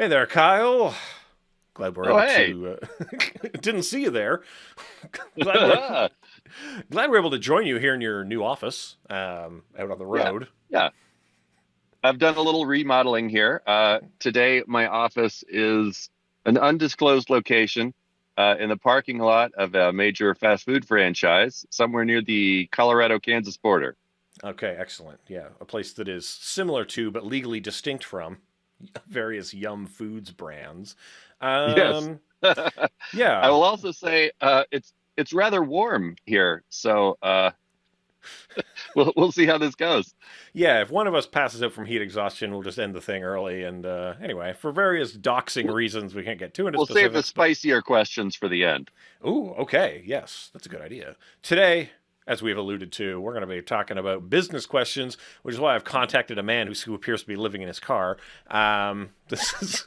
Hey there, Kyle. Glad we're Oh, able hey. to. Didn't see you there. glad we're glad we're able to join you here in your new office, out on the Yeah, road. yeah. I've done a little remodeling here. Today, my office is an undisclosed location in the parking lot of a major fast food franchise somewhere near the Colorado-Kansas border. Okay, excellent. Yeah, a place that is similar to but legally distinct from various Yum Foods brands. Yes. Um, I yeah, will also say it's rather warm here, so we'll see how this goes. yeah. If one of us passes out from heat exhaustion, we'll just end the thing early. And anyway, for various doxing We'll reasons, we can't get too into we'll save the specifics, but spicier questions for the end. ooh, okay. Yes, that's a good idea. Today, as we've alluded to, we're going to be talking about business questions, which is why I've contacted a man who appears to be living in his car. This is,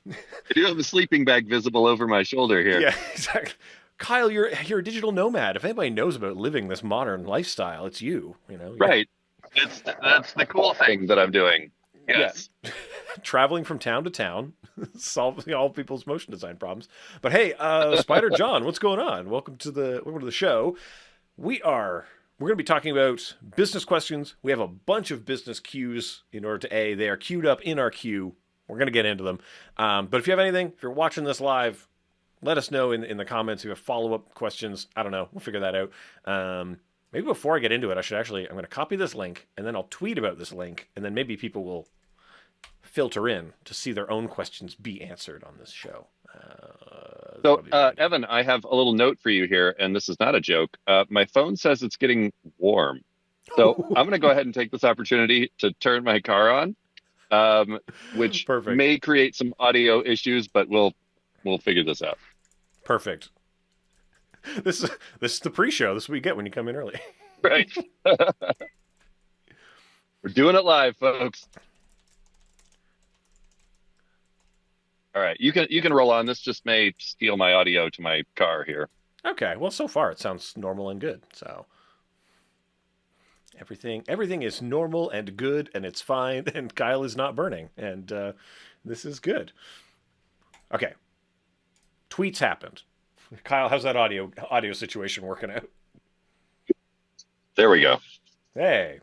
I do have a sleeping bag visible over my shoulder here. yeah, exactly. Kyle, you're a digital nomad. If anybody knows about living this modern lifestyle, it's you. Right. That's the cool thing that I'm doing. Yeah, Yes. traveling from town to town, solving all people's motion design problems. But hey, Spider John, what's going on? Welcome to the show. We are we're going to be talking about business questions. We have a bunch of business cues in order to they are queued up in our queue. We're going to get into them. But if you have anything, if you're watching this live, let us know in the comments if you have follow up questions. I don't know. We'll figure that out. Maybe before I get into it, I'm going to copy this link and then I'll tweet about this link, and then maybe people will filter in to see their own questions be answered on this show. That's So, probably a good idea. Evan, I have a little note for you here, and this is not a joke. My phone says it's getting warm. So I'm going to go ahead and take this opportunity to turn my car on, which Perfect. may create some audio issues, but we'll figure this out. Perfect. This is the pre-show. This is what you get when you come in early. Right. We're doing it live, folks. All right. You can roll on. This just may steal my audio to my car here. Okay. Well, so far it sounds normal and good. So everything is normal and good, and it's fine, and Kyle is not burning, and this is good. Okay. Tweets happened. Kyle, how's that audio situation working out? There we go. Hey,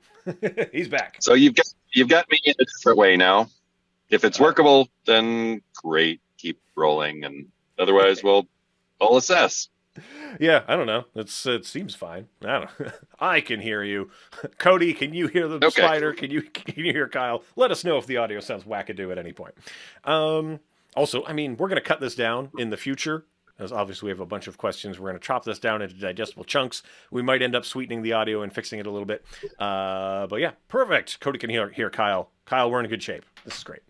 he's back. So you've got me in a different way now. If it's Uh, workable, then great, keep rolling, and otherwise, well, I'll assess. yeah, I don't know. It seems fine. I don't know. I can hear you. Cody, can you hear the Okay. spider? Can you hear Kyle? Let us know if the audio sounds wackadoo at any point. Um, Also, I mean, we're going to cut this down in the future. As obviously we have a bunch of questions. We're going to chop this down into digestible chunks. We might end up sweetening the audio and fixing it a little bit. But yeah, perfect. Cody can hear Kyle. Kyle, we're in good shape. This is great.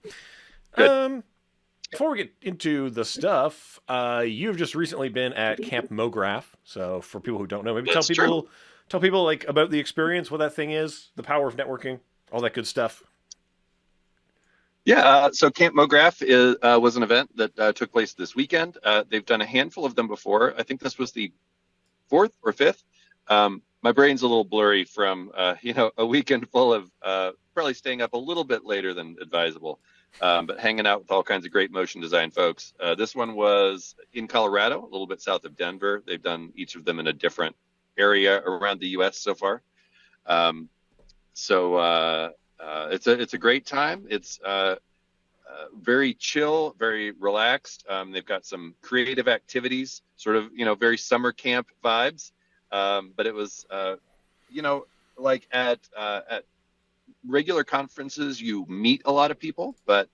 Good. Um, Before we get into the stuff, you've just recently been at Camp MoGraph. So for people who don't know, maybe tell That's true. people like about the experience, what that thing is, the power of networking, all that good stuff. Yeah. So Camp MoGraph was an event that took place this weekend. They've done a handful of them before. I think this was the fourth or fifth. My brain's a little blurry from a weekend full of probably staying up a little bit later than advisable, but hanging out with all kinds of great motion design folks. This one was in Colorado, a little bit south of Denver. They've done each of them in a different area around the U.S. so far. Um, so it's a great time. It's very chill, very relaxed. They've got some creative activities, sort of very summer camp vibes. But it was like at regular conferences, you meet a lot of people, but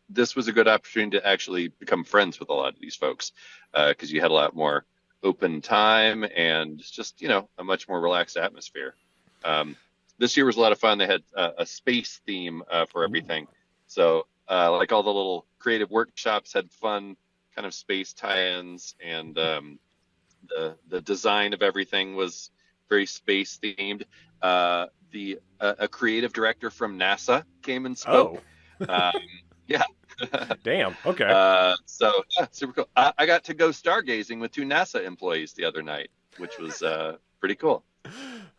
this was a good opportunity to actually become friends with a lot of these folks because you had a lot more open time and just a much more relaxed atmosphere. Um, this year was a lot of fun. They had a space theme for Ooh. everything, so like all the little creative workshops had fun kind of space tie-ins, and the design of everything was very space themed. The A creative director from NASA came and spoke. Oh, Um, yeah. damn. Okay. So yeah, super cool. I got to go stargazing with two NASA employees the other night, which was pretty cool.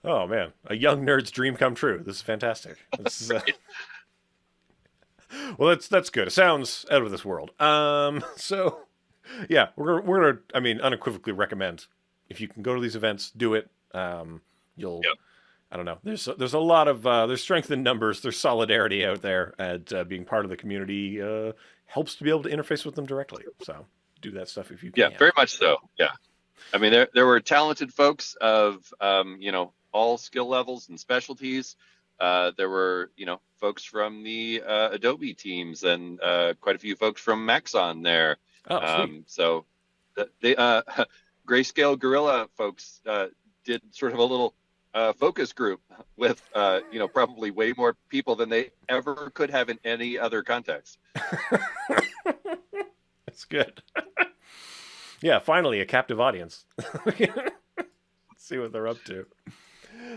Oh man, a young nerd's dream come true. This is fantastic. This is Well, that's good. It sounds out of this world. So yeah, we're gonna I mean unequivocally recommend if you can go to these events, do it. You'll Yep. I don't know. There's a lot of there's strength in numbers. There's solidarity out there, and being part of the community helps to be able to interface with them directly. So do that stuff if you Yeah, can. very much so. Yeah. I mean, there were talented folks of all skill levels and specialties. There were folks from the Adobe teams and quite a few folks from Maxon there. Oh, sweet. So the Grayscale Gorilla folks did sort of a little focus group with probably way more people than they ever could have in any other context. That's good. Yeah, finally a captive audience. Let's see what they're up to.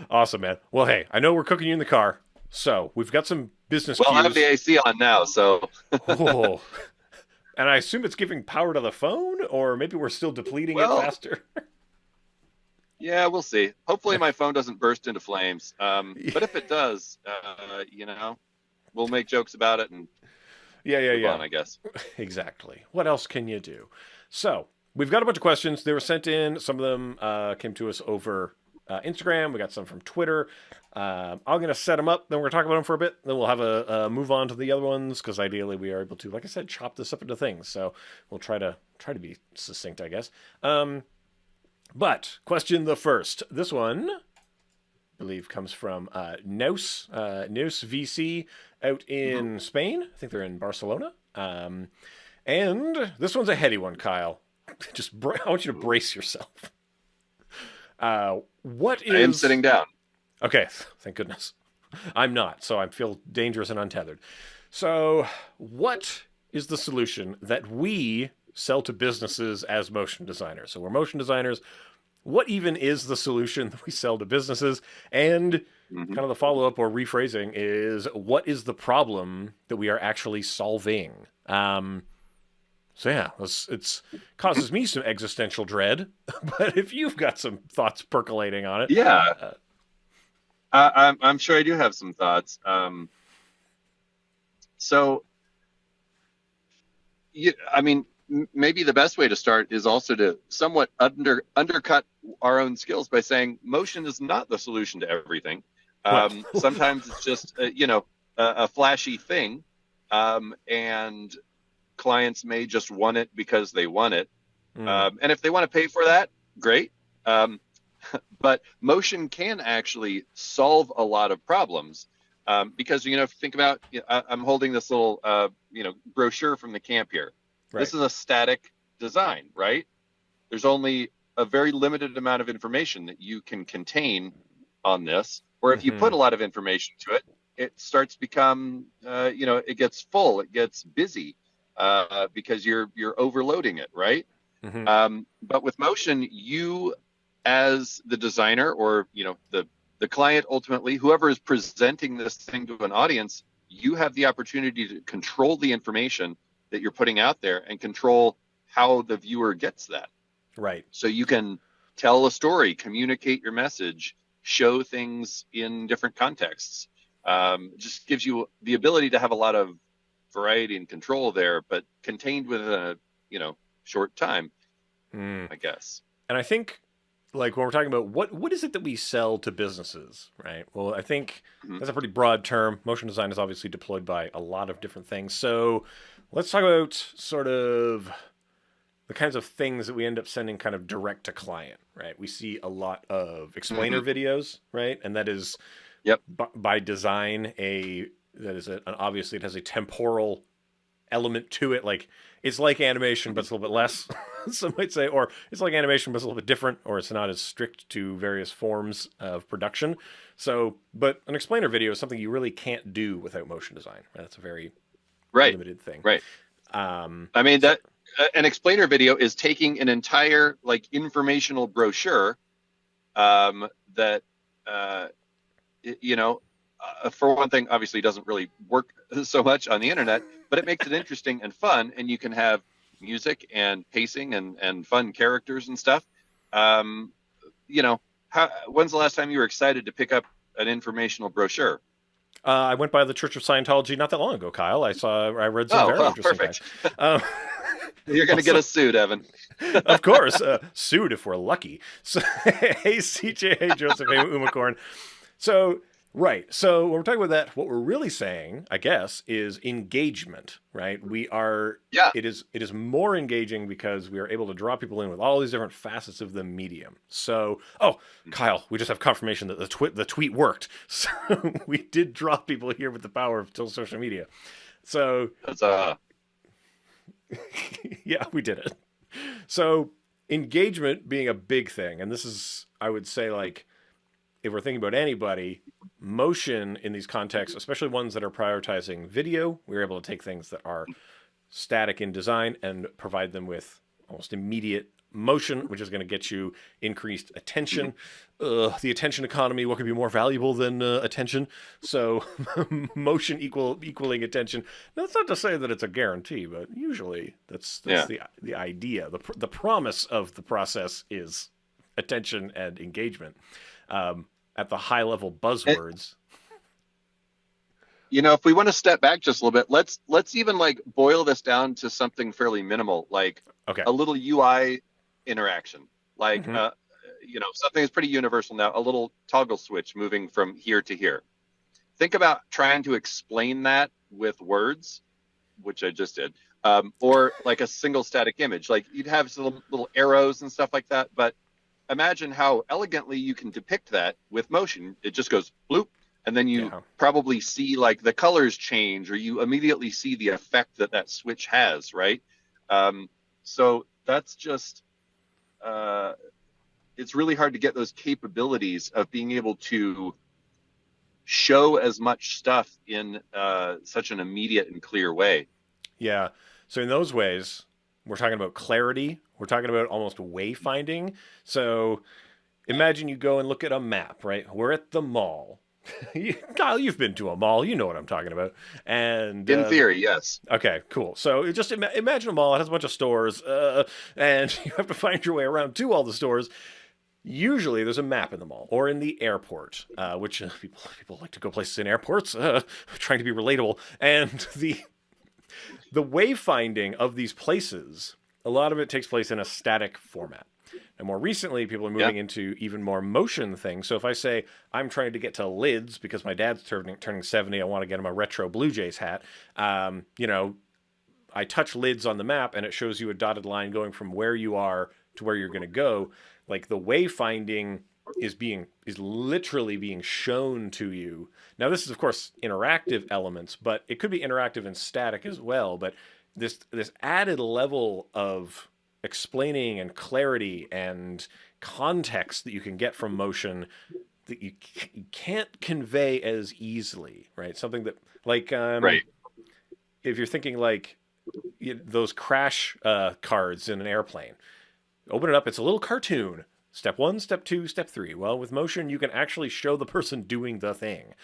Awesome, man. Well, hey, I know we're cooking you in the car, so we've got some business Well, I have cues. the AC on now, so Oh, and I assume it's giving power to the phone, or maybe we're still depleting it well, faster. yeah, we'll see. Hopefully, my phone doesn't burst into flames. But if it does, we'll make jokes about it and Yeah, yeah, move yeah. on, I guess. Exactly. What else can you do? So we've got a bunch of questions. They were sent in. Some of them came to us over Instagram. We got some from Twitter. I'm going to set them up. Then we're going to talk about them for a bit. Then we'll have a move on to the other ones because ideally we are able to, like I said, chop this up into things. So we'll try to be succinct, I guess. But question the first. This one, I believe, comes from Nous VC out in Spain. I think they're in Barcelona. And this one's a heady one, Kyle. I want you to brace yourself. What is? I am sitting down. Okay, thank goodness. I'm not, so I feel dangerous and untethered. So, what is the solution that we sell to businesses as motion designers? So we're motion designers. What even is the solution that we sell to businesses? And Hmm. kind of the follow up or rephrasing is what is the problem that we are actually solving? So yeah, it's causes me some existential dread. But if you've got some thoughts percolating on it, Yeah, uh, I'm sure I do have some thoughts. So, I mean, maybe the best way to start is also to somewhat undercut our own skills by saying motion is not the solution to everything. well, Sometimes it's just a flashy thing, and clients may just want it because they want it. mm, And if they want to pay for that, great. Um, but motion can actually solve a lot of problems because if you think about, I'm holding this little brochure from the camp here. right. This is a static design, right? There's only a very limited amount of information that you can contain on this. Or if you Hmm. put a lot of information to it, it starts to become, it gets full, it gets busy because you're overloading it, right? Hmm. But with motion, you as the designer or the client ultimately, whoever is presenting this thing to an audience, you have the opportunity to control the information that you're putting out there and control how the viewer gets that. Right. So you can tell a story, communicate your message, show things in different contexts. Just gives you the ability to have a lot of variety and control there, but contained within a short time, Mm. I guess. And I think, like when we're talking about what is it that we sell to businesses, right? Well, I think Mhm. that's a pretty broad term. Motion design is obviously deployed by a lot of different things. So let's talk about sort of the kinds of things that we end up sending kind of direct to client, right? We see a lot of explainer Mhm. videos, right? And that is Yep. by design obviously it has a temporal element to it. Like it's like animation, but it's a little bit less. Some might say, or it's like animation, but it's a little bit different, or it's not as strict to various forms of production. So, but an explainer video is something you really can't do without motion design. Right? That's a very Right. limited thing. Right. I mean So, that an explainer video is taking an entire informational brochure that uh, for one thing, obviously doesn't really work so much on the internet, but it makes it interesting and fun, and you can have music and pacing and fun characters and stuff. Um, when's the last time you were excited to pick up an informational brochure? I went by the Church of Scientology not that long ago, Kyle. I read some Oh, very well, interesting perfect. things. Um, You're going to get also, us sued, Evan. of course, sued if we're lucky. So, hey, CJ, hey, Joseph, hey, Umacorn. So, right. So, when we're talking about that, what we're really saying, I guess, is engagement, right? We are, Yeah. it is more engaging because we are able to draw people in with all these different facets of the medium. So, oh, Kyle, we just have confirmation that the tweet worked. So, we did draw people here with the power of social media. So, That's yeah, we did it. So, engagement being a big thing, and this is, I would say, like, if we're thinking about anybody, motion in these contexts, especially ones that are prioritizing video, we're able to take things that are static in design and provide them with almost immediate motion, which is going to get you increased attention. The attention economy, what could be more valuable than attention? So, motion equaling attention. Now, that's not to say that it's a guarantee, but usually that's yeah. the idea. The promise of the process is attention and engagement. At the high level And, buzzwords. if we want to step back just a little bit, let's even like boil this down to something fairly minimal, like Okay. a little UI interaction, like Hmm. something that's pretty universal now, a little toggle switch moving from here to here. Think about trying to explain that with words, which I just did, or like a single static image. Like you'd have some little arrows and stuff like that, but imagine how elegantly you can depict that with motion. It just goes bloop, and then you Yeah. probably see like the colors change, or you immediately see the effect that that switch has, right? So that's just uh, it's really hard to get those capabilities of being able to show as much stuff in such an immediate and clear way. Yeah. So in those ways, we're talking about clarity. We're talking about almost wayfinding. So imagine you go and look at a map, right? We're at the mall. Kyle, you've been to a mall. You know what I'm talking about. And In theory, yes. okay, cool. So just imagine a mall. It has a bunch of stores, and you have to find your way around to all the stores. Usually, there's a map in the mall or in the airport, which people like to go places in airports, trying to be relatable. And the wayfinding of these places, a lot of it takes place in a static format. And more recently, people are Yeah. moving into even more motion things. So if I say I'm trying to get to lids because my dad's turning 70, I want to get him a retro Blue Jays hat. I touch lids on the map and it shows you a dotted line going from where you are to where you're going to go. Like the wayfinding is literally being shown to you. Now this is of course interactive elements, but it could be interactive and static as well. But this added level of explaining and clarity and context that you can get from motion that you can't convey as easily, right? Something that like Right. if you're thinking like those crash cards in an airplane. Open it up. It's a little cartoon. Step one, step two, step three. Well, with motion, you can actually show the person doing the thing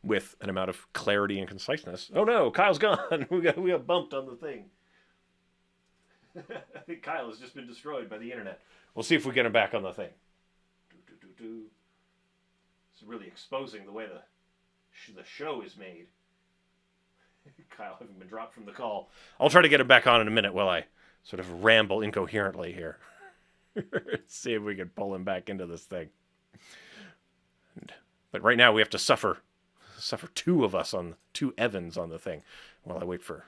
with an amount of clarity and conciseness. Oh no, Kyle's gone. we got bumped on the thing. I think Kyle has just been destroyed by the internet. We'll see if we get him back on the thing. It's really exposing the way the show is made. Kyle having been dropped from the call. I'll try to get him back on in a minute while I sort of ramble incoherently here. See if we can pull him back into this thing. But right now we have to suffer two of us on two Evans on the thing while I wait for.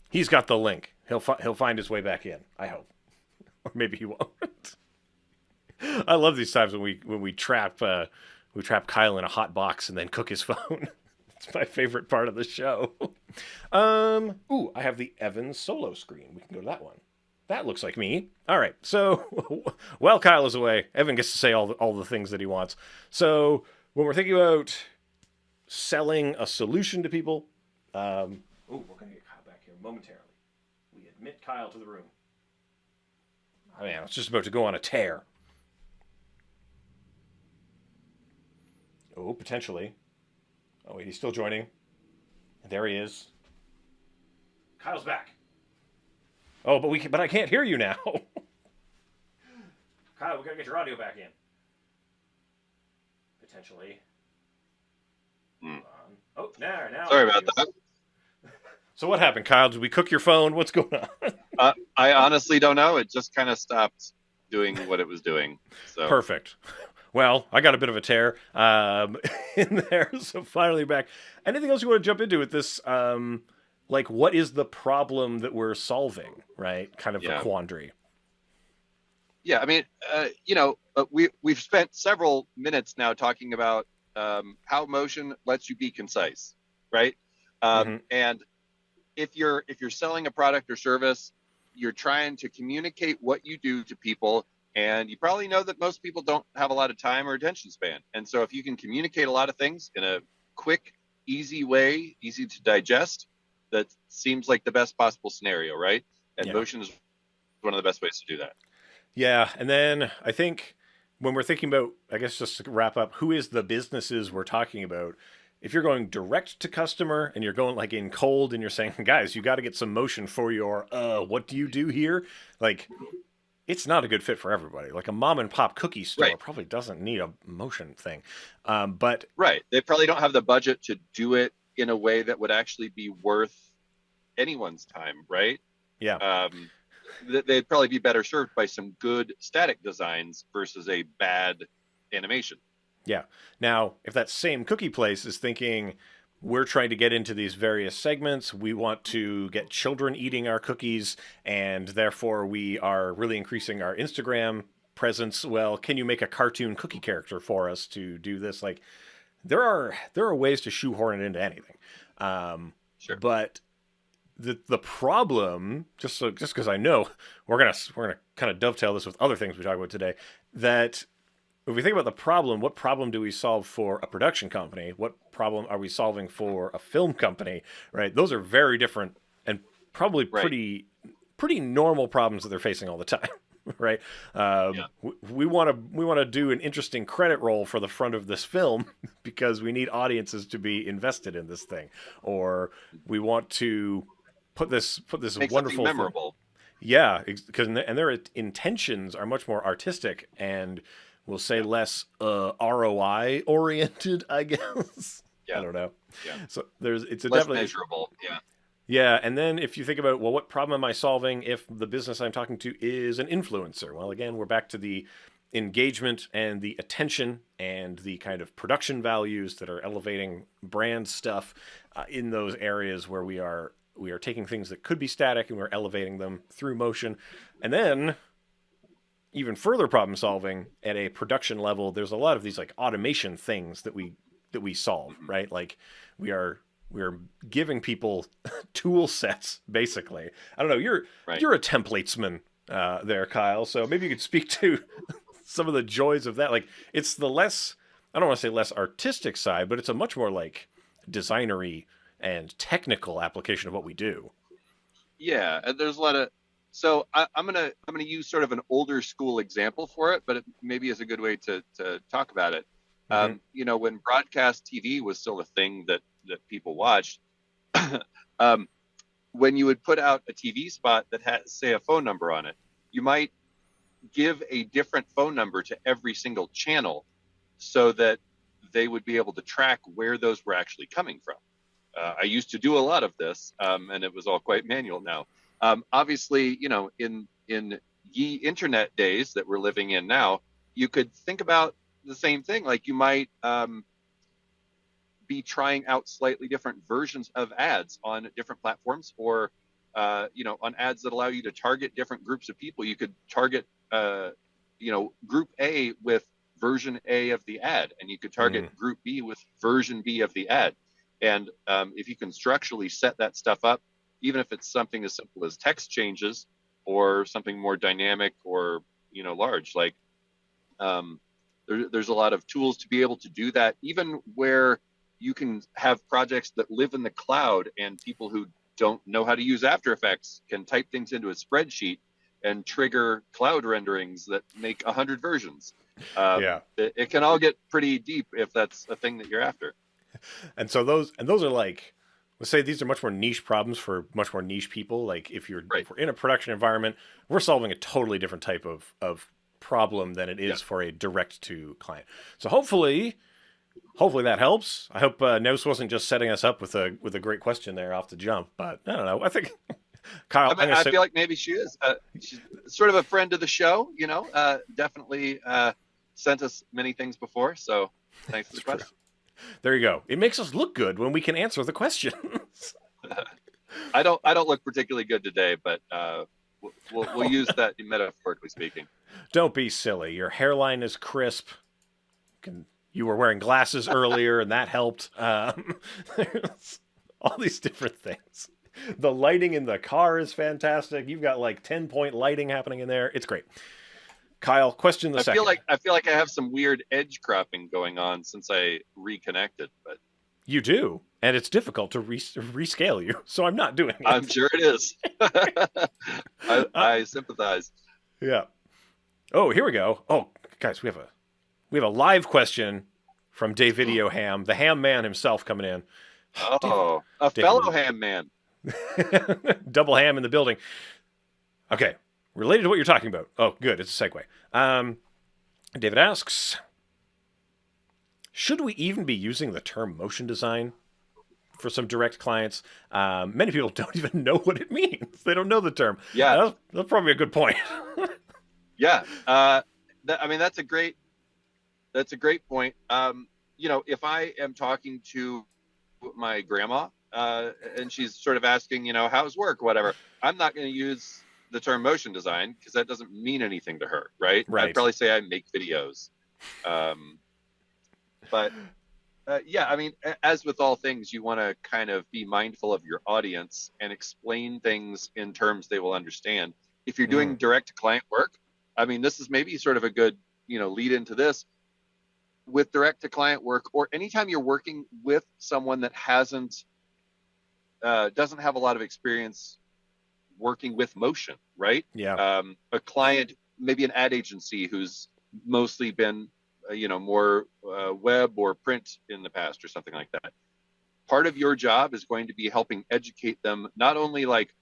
He's got the link. He'll find his way back in. I hope, or maybe he won't. I love these times when we trap Kyle in a hot box and then cook his phone. It's my favorite part of the show. Ooh, I have the Evans solo screen. We can go to that one. That looks like me. All right. So while Kyle is away, Evan gets to say all the things that he wants. So when we're thinking about selling a solution to people, we're gonna get Kyle back here momentarily. We admit Kyle to the room. Oh man, I was just about to go on a tear. Oh, potentially. Oh wait, he's still joining. There he is. Kyle's back. Oh, but I can't hear you now. Kyle, we gotta get your audio back in. potentially. Hmm. Oh, now. Sorry about that. So what happened, Kyle? Did we cook your phone? What's going on? I honestly don't know. It just kind of stopped doing what it was doing. So Perfect. Well, I got a bit of a tear in there, so finally back. Anything else you want to jump into with this? Like, what is the problem that we're solving? Right, kind of a yeah, quandary. yeah. I mean, we've spent several minutes now talking about how motion lets you be concise, right? Hmm. And if you're selling a product or service, you're trying to communicate what you do to people, and you probably know that most people don't have a lot of time or attention span. And so if you can communicate a lot of things in a quick, easy way, easy to digest, that seems like the best possible scenario, right? And Yeah. motion is one of the best ways to do that. Yeah, and then I think when we're thinking about, I guess just to wrap up, who is the businesses we're talking about? If you're going direct to customer and you're going like in cold and you're saying, guys, you got to get some motion for your, what do you do here? Like, it's not a good fit for everybody. Like a mom and pop cookie store Right. probably doesn't need a motion thing. But Right. They probably don't have the budget to do it in a way that would actually be worth anyone's time, right? yeah, Um, they'd probably be better served by some good static designs versus a bad animation. yeah. Now, if that same cookie place is thinking, we're trying to get into these various segments, we want to get children eating our cookies, and therefore we are really increasing our Instagram presence. Well, can you make a cartoon cookie character for us to do this? Like, there are ways to shoehorn it into anything. Sure. But the problem, just because I know we're gonna kind of dovetail this with other things we talk about today, that if we think about the problem, what problem do we solve for a production company? What problem are we solving for a film company? Right? Those are very different and probably Right. pretty normal problems that they're facing all the time. Right? Yeah. We want to do an interesting credit roll for the front of this film because we need audiences to be invested in this thing, or we want to put this Make something wonderful thing. memorable. Yeah, because and their intentions are much more artistic and we'll say Yeah. less ROI oriented, I guess. I Yeah. don't know. Yeah. So it's a Less definitely measurable. Yeah. yeah. And then if you think about, well, what problem am I solving if the business I'm talking to is an influencer? Well, again, we're back to the engagement and the attention and the kind of production values that are elevating brand stuff in those areas where we are taking things that could be static and we're elevating them through motion. And then even further problem solving at a production level, there's a lot of these like automation things that we solve, Mhm. right? Like we are giving people tool sets basically. I don't know, you're Right. you're a templatesman there, Kyle, so maybe you could speak to some of the joys of that. Like it's the less, I don't want to say less artistic side, but it's a much more like designery and technical application of what we do. Yeah. And there's a lot of. So I'm gonna use sort of an older school example for it, but it maybe is a good way to talk about it. Hmm. When broadcast TV was still a thing that people watched, um, when you would put out a TV spot that has, say, a phone number on it, you might give a different phone number to every single channel so that they would be able to track where those were actually coming from. I used to do a lot of this, and it was all quite manual now. Obviously, in ye internet days that we're living in now, you could think about the same thing. Like you might be trying out slightly different versions of ads on different platforms, or on ads that allow you to target different groups of people. You could target, group A with version A of the ad, and you could Hmm. target group B with version B of the ad. And if you can structurally set that stuff up, even if it's something as simple as text changes or something more dynamic or large, like there's a lot of tools to be able to do that, even where you can have projects that live in the cloud and people who don't know how to use After Effects can type things into a spreadsheet and trigger cloud renderings that make 100 versions. Yeah. It can all get pretty deep if that's a thing that you're after. And those are like, let's say these are much more niche problems for much more niche people. Like Right. if we're in a production environment, we're solving a totally different type of problem than it Yeah. is for a direct to client. So hopefully hopefully that helps. I hope Nose wasn't just setting us up with a great question there off the jump, but I don't know. I think Kyle, I I'm mean, gonna I say feel like maybe she is. She's sort of a friend of the show, definitely sent us many things before. So thanks for it's the true. question. There you go. It makes us look good when we can answer the questions. I don't look particularly good today, but we'll use that metaphorically speaking. Don't be silly. Your hairline is crisp. You were wearing glasses earlier, and that helped. There's all these different things. The lighting in the car is fantastic. You've got like 10-point lighting happening in there. It's great. Kyle, question the I second. feel like I have some weird edge cropping going on since I reconnected, but You do, and it's difficult to rescale you, so I'm not doing it. I'm sure it is. I sympathize. Yeah. Oh, here we go. Oh, guys, we have a live question from Davidio Ham, the Ham Man himself, coming in. Oh, a fellow ham man. Double ham in the building. Okay, related to what you're talking about. Oh, good. It's a segue. David asks, should we even be using the term motion design for some direct clients? Many people don't even know what it means. They don't know the term. Yeah, that's probably a good point. yeah. I mean, that's a great point. If I am talking to my grandma and she's sort of asking, how's work, whatever, I'm not going to use the term motion design because that doesn't mean anything to her, right? Right. I'd probably say I make videos. But yeah, I mean, as with all things, you want to kind of be mindful of your audience and explain things in terms they will understand. If you're doing direct client work, I mean, this is maybe sort of a good, lead into this. With direct to client work, or anytime you're working with someone that doesn't have a lot of experience working with motion, right? Yeah. A client, maybe an ad agency who's mostly been more web or print in the past or something like that. Part of your job is going to be helping educate them not only like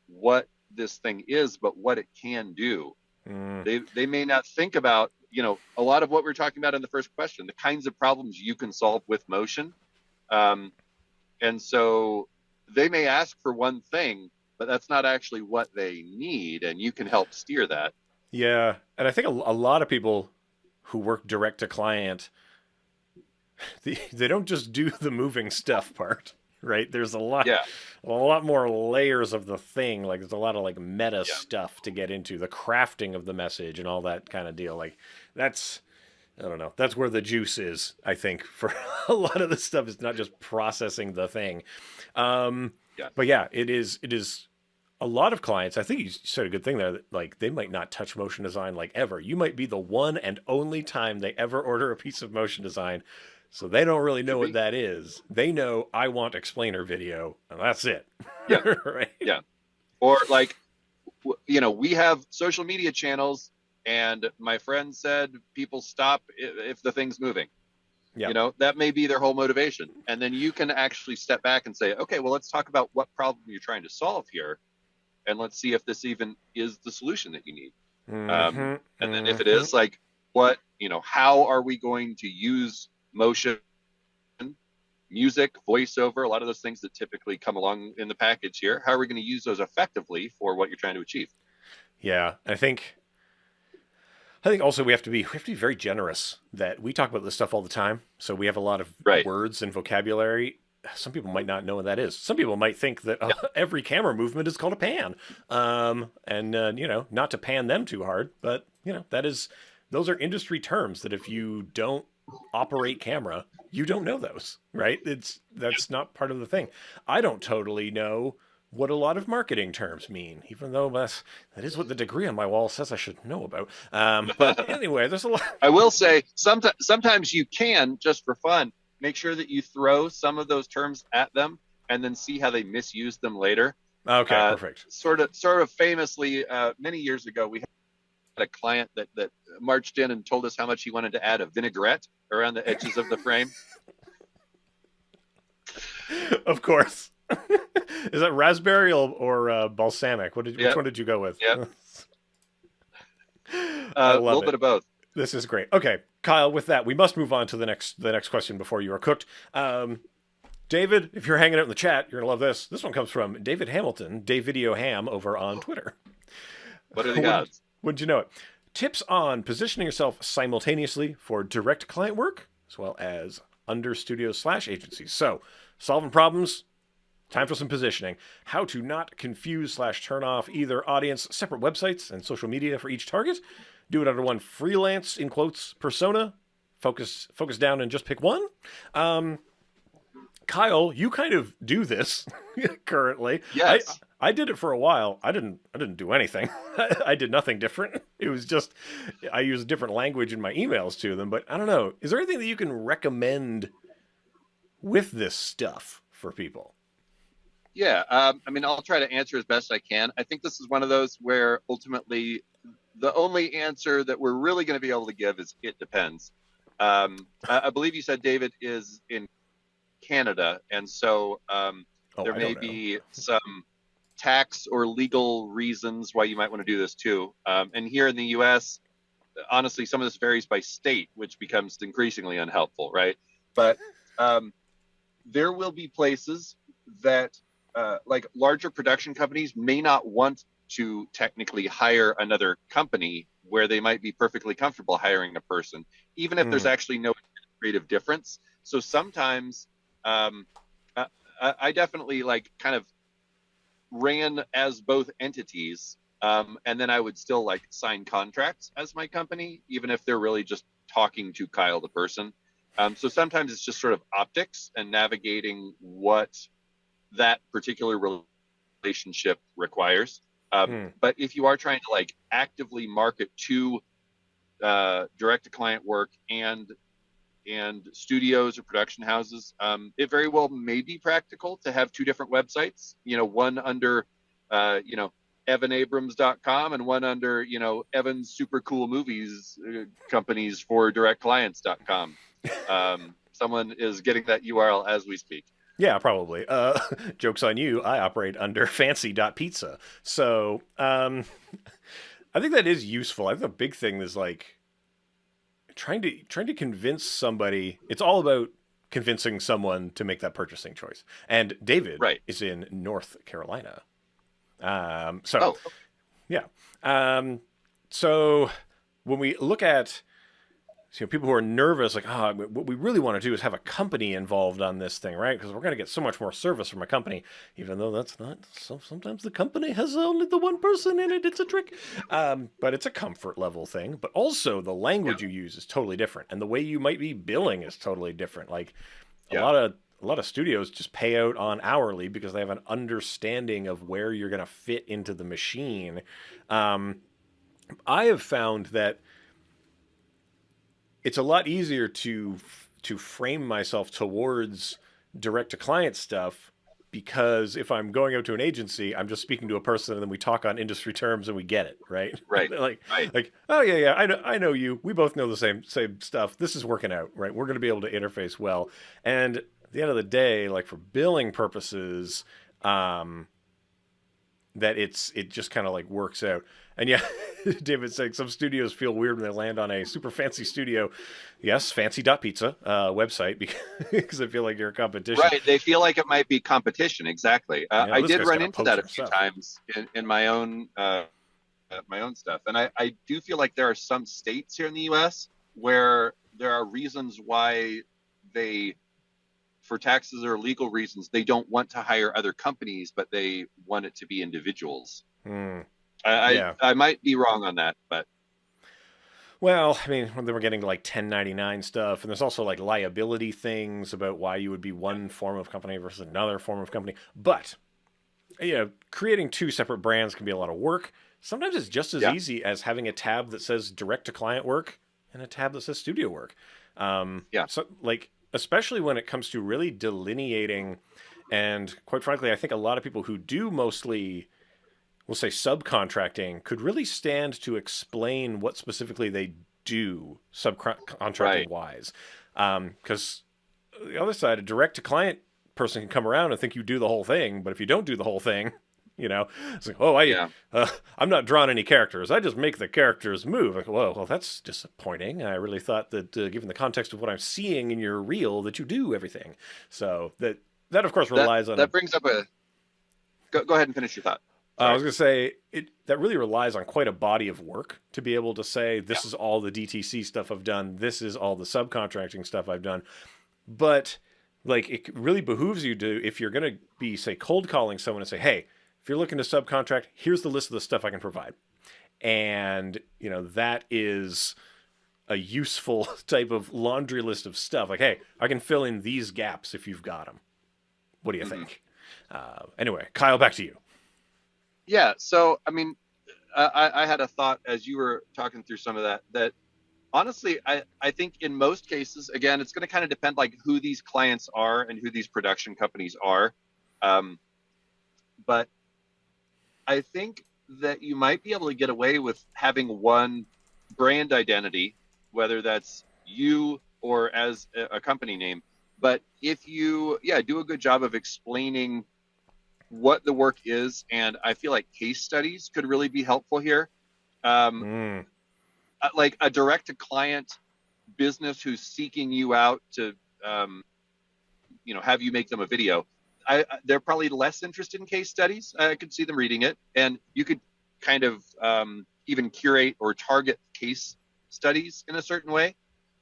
what this thing is, but what it can do. They may not think about, a lot of what we were talking about in the first question, the kinds of problems you can solve with motion. And so they may ask for one thing, but that's not actually what they need, and you can help steer that. Yeah, and I think a lot of people who work direct to client, they don't just do the moving stuff part, right? There's a lot more layers of the thing. Like there's a lot of like meta stuff to get into, the crafting of the message and all that kind of deal. Like I don't know. That's where the juice is, I think, for a lot of this stuff. It's not just processing the thing. But yeah, it is a lot of clients. I think you said a good thing there. That, like, they might not touch motion design like ever. You might be the one and only time they ever order a piece of motion design. So they don't really know what that is. They know I want explainer video, and that's it. Yeah. Right. Yeah. Or like, we have social media channels, and my friend said people stop if the thing's moving. Yeah. That may be their whole motivation. And then you can actually step back and say, okay, well, let's talk about what problem you're trying to solve here. And let's see if this even is the solution that you need. And then if it is, like, how are we going to use motion, music, voiceover, a lot of those things that typically come along in the package here, how are we going to use those effectively for what you're trying to achieve? Yeah, I think also we have to be very generous. That we talk about this stuff all the time, so we have a lot of words and vocabulary. Some people might not know what that is. Some people might think that every camera movement is called a pan, and not to pan them too hard, but those are industry terms that if you don't operate camera, you don't know those, right? That's not part of the thing. I don't totally know what a lot of marketing terms mean, even though that is what the degree on my wall says I should know about. But anyway, there's a lot. I will say sometimes you can, just for fun, make sure that you throw some of those terms at them and then see how they misuse them later. Okay, perfect. Sort of famously, many years ago, we had a client that marched in and told us how much he wanted to add a vinaigrette around the edges of the frame. Of course. Is that raspberry or balsamic? Which one did you go with? Yeah. A little bit of both. This is great. Okay, Kyle, with that, we must move on to the next question before you are cooked. David, if you're hanging out in the chat, you're gonna love this. This one comes from David Hamilton, Davidio Ham, over on Twitter. What are the odds? Wouldn't you know it? Tips on positioning yourself simultaneously for direct client work as well as under studios / agencies. So, solving problems, time for some positioning. How to not confuse / turn off either audience, separate websites, and social media for each target. Do it under one freelance, in quotes, persona. Focus down and just pick one. Kyle, you kind of do this currently. Yes. I did it for a while. I didn't do anything. I did nothing different. It was just I use a different language in my emails to them. But I don't know. Is there anything that you can recommend with this stuff for people? Yeah. I mean, I'll try to answer as best I can. I think this is one of those where ultimately the only answer that we're really going to be able to give is it depends. I believe you said David is in Canada, and so there may be some tax or legal reasons why you might want to do this too. And here in the U.S., honestly, some of this varies by state, which becomes increasingly unhelpful, right? But there will be places that, like larger production companies, may not want to technically hire another company where they might be perfectly comfortable hiring a person, even if there's actually no creative difference. So sometimes I definitely like kind of ran as both entities, and then I would still like sign contracts as my company, even if they're really just talking to Kyle the person. So sometimes it's just sort of optics and navigating what that particular relationship requires. But if you are trying to like actively market to direct to client work and studios or production houses, it very well may be practical to have two different websites, one under, evanabrams.com and one under, Evan's super cool movies companies for directclients.com. Someone is getting that URL as we speak. Yeah, probably. Joke's on you. I operate under fancy.pizza. So I think that is useful. I think the big thing is like trying to convince somebody. It's all about convincing someone to make that purchasing choice. And David is in North Carolina. So when we look at people who are nervous, like, what we really want to do is have a company involved on this thing, right? Because we're going to get so much more service from a company, even though that's not. So sometimes the company has only the one person in it. It's a trick, but it's a comfort level thing. But also the language you use is totally different, and the way you might be billing is totally different. Like a lot of studios just pay out on hourly because they have an understanding of where you're going to fit into the machine. I have found that it's a lot easier to frame myself towards direct to client stuff, because if I'm going out to an agency, I'm just speaking to a person and then we talk on industry terms and we get it, right? Right. like, oh yeah, I know you. We both know the same stuff. This is working out, right? We're going to be able to interface well. And at the end of the day, like for billing purposes, that it just kind of like works out. And yeah, David's saying some studios feel weird when they land on a super fancy studio. Yes, fancy.pizza website, because I feel like you're a competition. Right. They feel like it might be competition. Exactly. I did run into that a few times in my own stuff. And I do feel like there are some states here in the U.S. where there are reasons why for taxes or legal reasons, they don't want to hire other companies, but they want it to be individuals. I might be wrong on that, but well, I mean, when they were getting to like 1099 stuff, and there's also like liability things about why you would be one form of company versus another form of company. But creating two separate brands can be a lot of work. Sometimes it's just as easy as having a tab that says direct to client work and a tab that says studio work. So like, especially when it comes to really delineating, and quite frankly, I think a lot of people who do mostly, we'll say, subcontracting could really stand to explain what specifically they do subcontracting wise. Because the other side, a direct to client person can come around and think you do the whole thing, but if you don't do the whole thing, You know, it's like, oh, Yeah. I'm not drawing any characters. I just make the characters move. Like, well, that's disappointing. I really thought that, given the context of what I'm seeing in your reel, that you do everything. So that of course That relies on a. that brings up a go ahead and finish your thought. I Sorry. was gonna say that really relies on quite a body of work to be able to say Yeah. this is all the DTC stuff I've done. This is all the subcontracting stuff I've done. But like it really behooves you to, if you're going to be, say, cold calling someone and say, hey, if you're looking to subcontract, here's the list of the stuff I can provide. And, that is a useful type of laundry list of stuff. Like, hey, I can fill in these gaps if you've got them. What do you think? Anyway, Kyle, back to you. Yeah. So, I mean, I had a thought as you were talking through some of that honestly, I think in most cases, again, it's going to kind of depend like who these clients are and who these production companies are. Um, but I think that you might be able to get away with having one brand identity, whether that's you or as a company name. But if you, yeah, do a good job of explaining what the work is, and I feel like case studies could really be helpful here. Um, Mm. like a direct to client business who's seeking you out to have you make them a video. They're probably less interested in case studies. I could see them reading it, and you could kind of even curate or target case studies in a certain way.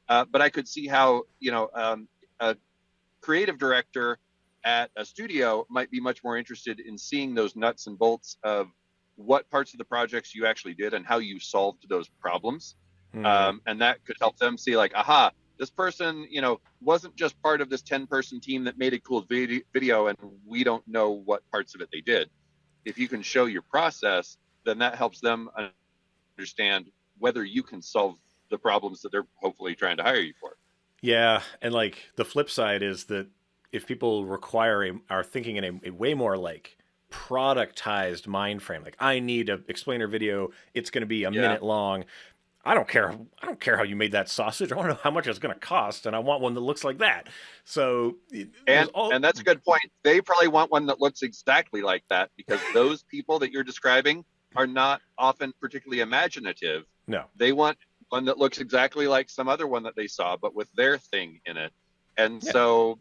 But I could see how a creative director at a studio might be much more interested in seeing those nuts and bolts of what parts of the projects you actually did and how you solved those problems. Mm. And that could help them see like, aha, this person, wasn't just part of this 10-person team that made a cool video and we don't know what parts of it they did. If you can show your process, then that helps them understand whether you can solve the problems that they're hopefully trying to hire you for. Yeah, and like the flip side is that if people are thinking in a way more like productized mind frame, like I need a explainer video, it's going to be a Yeah. minute long. I don't care. I don't care how you made that sausage. I want to know how much it's going to cost, and I want one that looks like that. So, And that's a good point. They probably want one that looks exactly like that because those people that you're describing are not often particularly imaginative. No. They want one that looks exactly like some other one that they saw, but with their thing in it. And Yeah. so,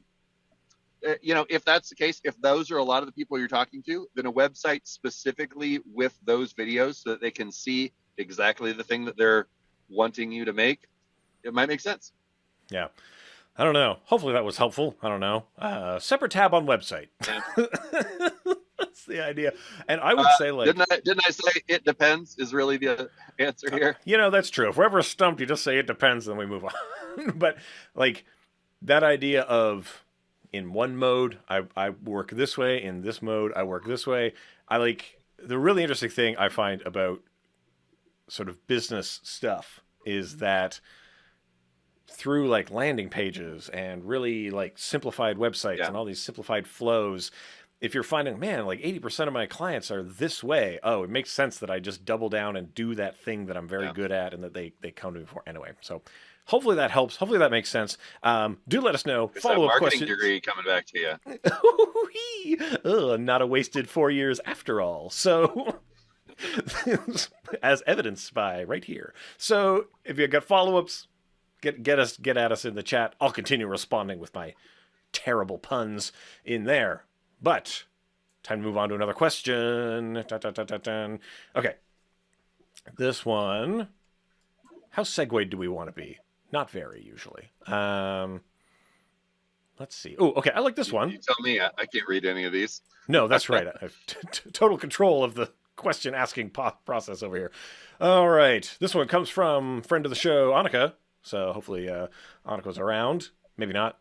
if that's the case, if those are a lot of the people you're talking to, then a website specifically with those videos so that they can see exactly the thing that they're wanting you to make, it might make sense. Yeah. I don't know. Hopefully that was helpful. I don't know. Separate tab on website. Yeah. That's the idea. And I would say like, didn't I say it depends is really the answer here? that's true. If we're ever stumped, you just say it depends, then we move on. But like that idea of in one mode, I work this way. In this mode, I work this way. I like the really interesting thing I find about sort of business stuff is that through like landing pages and really like simplified websites and all these simplified flows, if you're finding, man, like 80% of my clients are this way, oh, it makes sense that I just double down and do that thing that I'm very good at and that they come to me for anyway. So hopefully that helps. Hopefully that makes sense. Do let us know. Follow-up marketing questions. degree coming back to you. Not a wasted 4 years after all. So as evidenced by right here. So if you got follow-ups, get at us in the chat. I'll continue responding with my terrible puns in there. But time to move on to another question. Okay. This one. How segued do we want to be? Not very usually. Let's see. Oh, okay. I like this one. You tell me. I can't read any of these. No, that's right. I have total control of the question asking process over here. All right. This one comes from friend of the show, Annika. So hopefully Annika's around. Maybe not.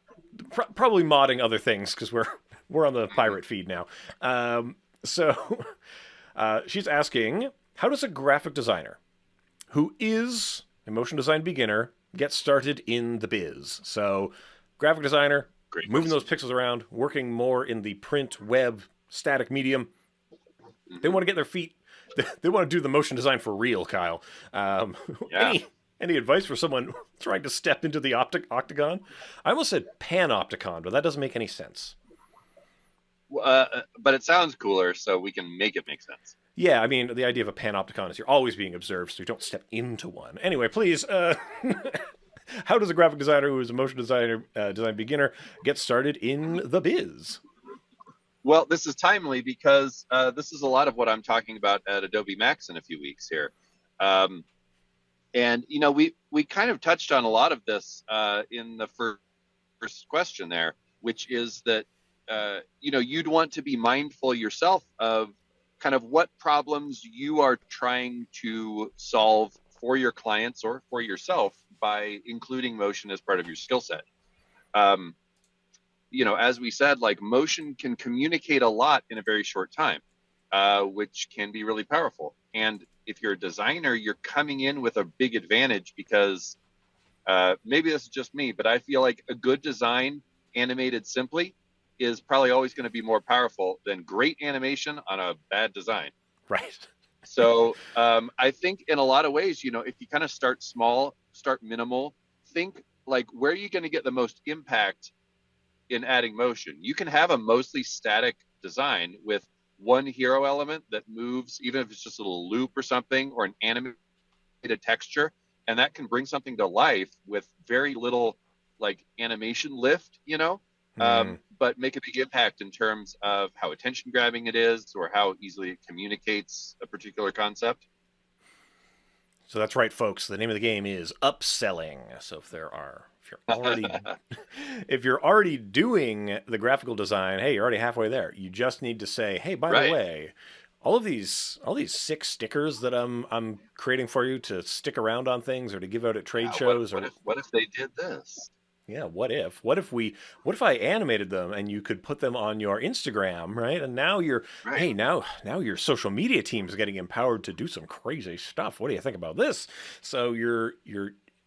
Probably modding other things because we're on the pirate feed now. So she's asking, how does a graphic designer who is a motion design beginner get started in the biz? So graphic designer, Great moving question. those pixels around, working more in the print, web, static medium. They want to get their feet. They want to do the motion design for real, Kyle. Any advice for someone trying to step into the octagon? I almost said panopticon, but that doesn't make any sense. but it sounds cooler, so we can make it make sense. Yeah, I mean, the idea of a panopticon is you're always being observed, so you don't step into one. Anyway, please, how does a graphic designer who is a motion designer, design beginner get started in the biz? Well, this is timely because this is a lot of what I'm talking about at Adobe Max in a few weeks here. Um, and we kind of touched on a lot of this in the first question there, which is that you'd want to be mindful yourself of kind of what problems you are trying to solve for your clients or for yourself by including motion as part of your skill set. Um, as we said, like motion can communicate a lot in a very short time, which can be really powerful. And if you're a designer, you're coming in with a big advantage because maybe this is just me, but I feel like a good design animated simply is probably always going to be more powerful than great animation on a bad design. Right. So I think in a lot of ways, if you kind of start small, start minimal, think like where are you going to get the most impact in adding motion? You can have a mostly static design with one hero element that moves, even if it's just a little loop or something, or an animated texture, and that can bring something to life with very little like animation lift, but make a big impact in terms of how attention grabbing it is or how easily it communicates a particular concept. So that's right, folks. The name of the game is upselling. So if you're already if you're already doing the graphical design, hey, you're already halfway there. You just need to say, hey, by the way, all these sick stickers that I'm creating for you to stick around on things or to give out at trade shows. What if they did this? Yeah, what if I animated them and you could put them on your Instagram, right? And now hey, now your social media team is getting empowered to do some crazy stuff. What do you think about this? So you're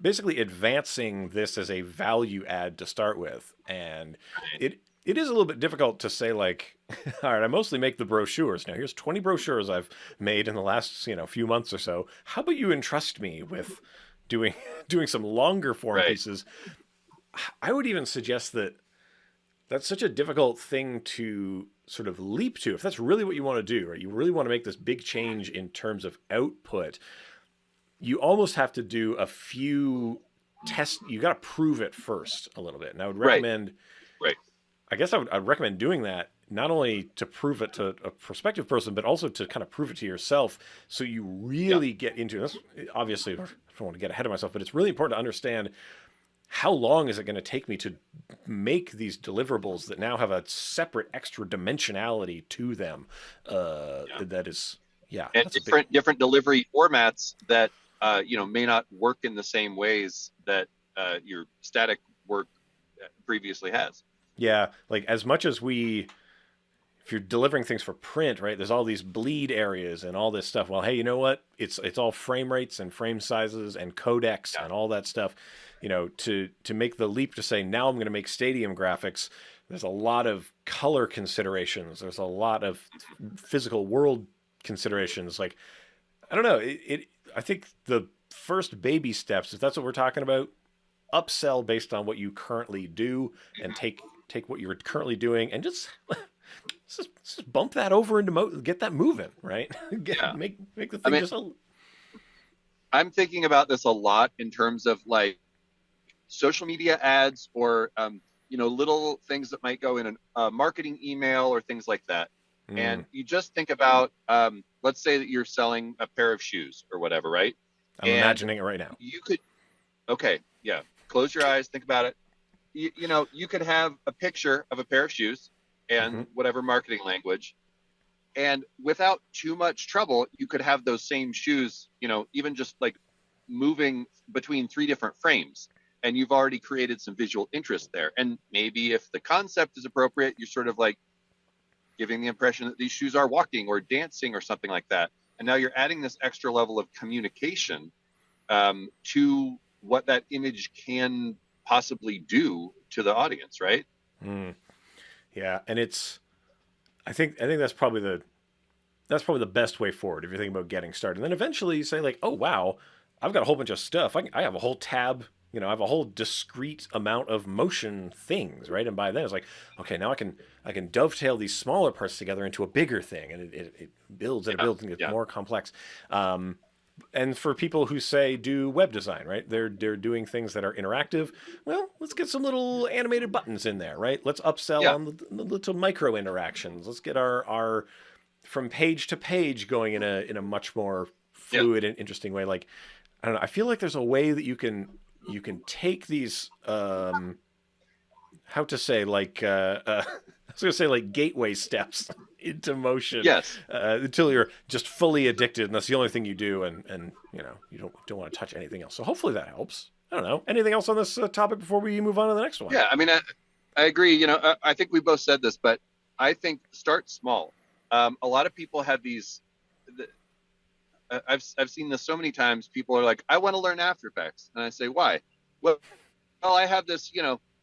basically advancing this as a value add to start with. And it is a little bit difficult to say like, all right, I mostly make the brochures. Now here's 20 brochures I've made in the last, few months or so. How about you entrust me with doing some longer form pieces? I would even suggest that that's such a difficult thing to sort of leap to. If that's really what you want to do, right? You really want to make this big change in terms of output. You almost have to do a few tests. You got to prove it first a little bit. And I would recommend, I guess I'd recommend doing that not only to prove it to a prospective person, but also to kind of prove it to yourself. So you really get into this. Obviously, I don't want to get ahead of myself, but it's really important to understand how long is it going to take me to make these deliverables that now have a separate extra dimensionality to them? That is, and different delivery formats that may not work in the same ways that your static work previously has. Yeah, like as much as if you're delivering things for print, right? There's all these bleed areas and all this stuff. Well, hey, you know what? It's all frame rates and frame sizes and codecs and all that stuff. To make the leap to say now I'm going to make stadium graphics. There's a lot of color considerations. There's a lot of physical world considerations. Like, I don't know. I think the first baby steps, if that's what we're talking about, upsell based on what you currently do and take what you're currently doing and just bump that over into get that moving, right? Make the thing just I'm thinking about this a lot in terms of like social media ads or little things that might go in a marketing email or things like that. And you just think about let's say that you're selling a pair of shoes or whatever, right? I'm imagining it right now. You could close your eyes, think about it. You could have a picture of a pair of shoes and whatever marketing language, and without too much trouble you could have those same shoes even just like moving between 3 different frames, and you've already created some visual interest there. And maybe if the concept is appropriate, you're sort of like giving the impression that these shoes are walking or dancing or something like that, and now you're adding this extra level of communication to what that image can possibly do to the audience, right? Yeah, and I think that's probably the best way forward if you're thinking about getting started. And then eventually you say like, oh wow, I've got a whole bunch of stuff. I have a whole tab, I have a whole discrete amount of motion things, right? And by then it's like, okay, now I can dovetail these smaller parts together into a bigger thing, and it builds and it Yeah, builds and gets yeah, more complex. Um, and for people who say do web design, right? They're doing things that are interactive. Well, let's get some little animated buttons in there, right? Let's upsell yeah, on the little micro interactions. Let's get our from page to page going in a much more yeah. fluid and interesting way. Like, I don't know. I feel like there's a way that you can take these how to say, like I was gonna say, like, gateway steps into motion Yes. until you're just fully addicted, and that's the only thing you do, and you don't want to touch anything else. So hopefully that helps. I don't know. Anything else on this topic before we move on to the next one? Yeah. I mean, I agree. I think we both said this, but I think start small. A lot of people have these. I've seen this so many times. People are like, I want to learn After Effects, and I say, why? Well, I have this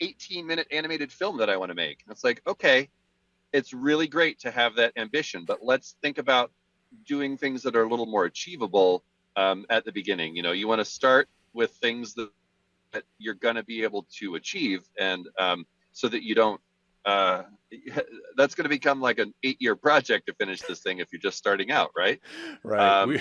18-minute animated film that I want to make. And it's like, okay, it's really great to have that ambition, but let's think about doing things that are a little more achievable at the beginning. You want to start with things that you're going to be able to achieve, and so that you don't. Uh, that's going to become like an 8-year project to finish this thing if you're just starting out, right? Right. Um,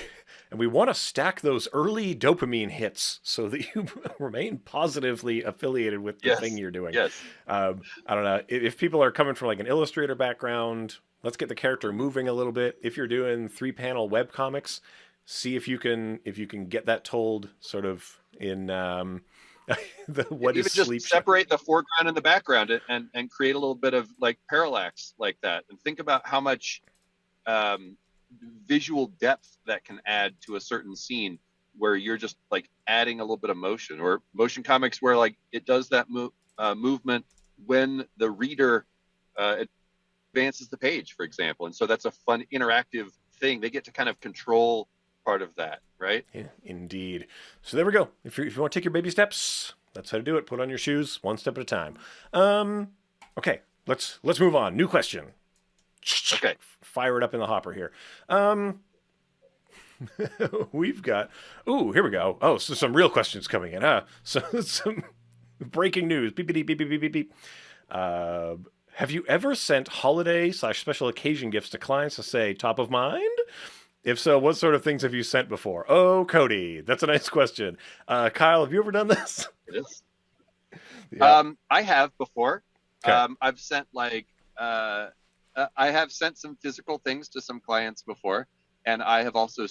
We want to stack those early dopamine hits so that you remain positively affiliated with the thing yes, you're doing. yes, I don't know if people are coming from like an illustrator background. Let's get the character moving a little bit. If you're doing 3-panel web comics, see if you can get that told sort of in the what is even just sleep. separate the foreground and the background and create a little bit of like parallax like that, and think about how much um, visual depth that can add to a certain scene where you're just like adding a little bit of motion, or motion comics where like it does that movement when the reader advances the page, for example. And so that's a fun interactive thing. They get to kind of control part of that, right? Yeah, indeed. So there we go. If you want to take your baby steps, that's how to do it. Put on your shoes, one step at a time. Okay, let's move on. New question. Okay. Fire it up in the hopper here. We've got. Ooh, here we go. Oh, so some real questions coming in. So some breaking news. Beep beep beep beep beep beep beep. Have you ever sent holiday/special occasion gifts to clients to say top of mind? If so, what sort of things have you sent before? Oh, Cody, that's a nice question. Kyle, have you ever done this? It is. Yeah. I have before. Okay. I've sent I have sent some physical things to some clients before, and I have also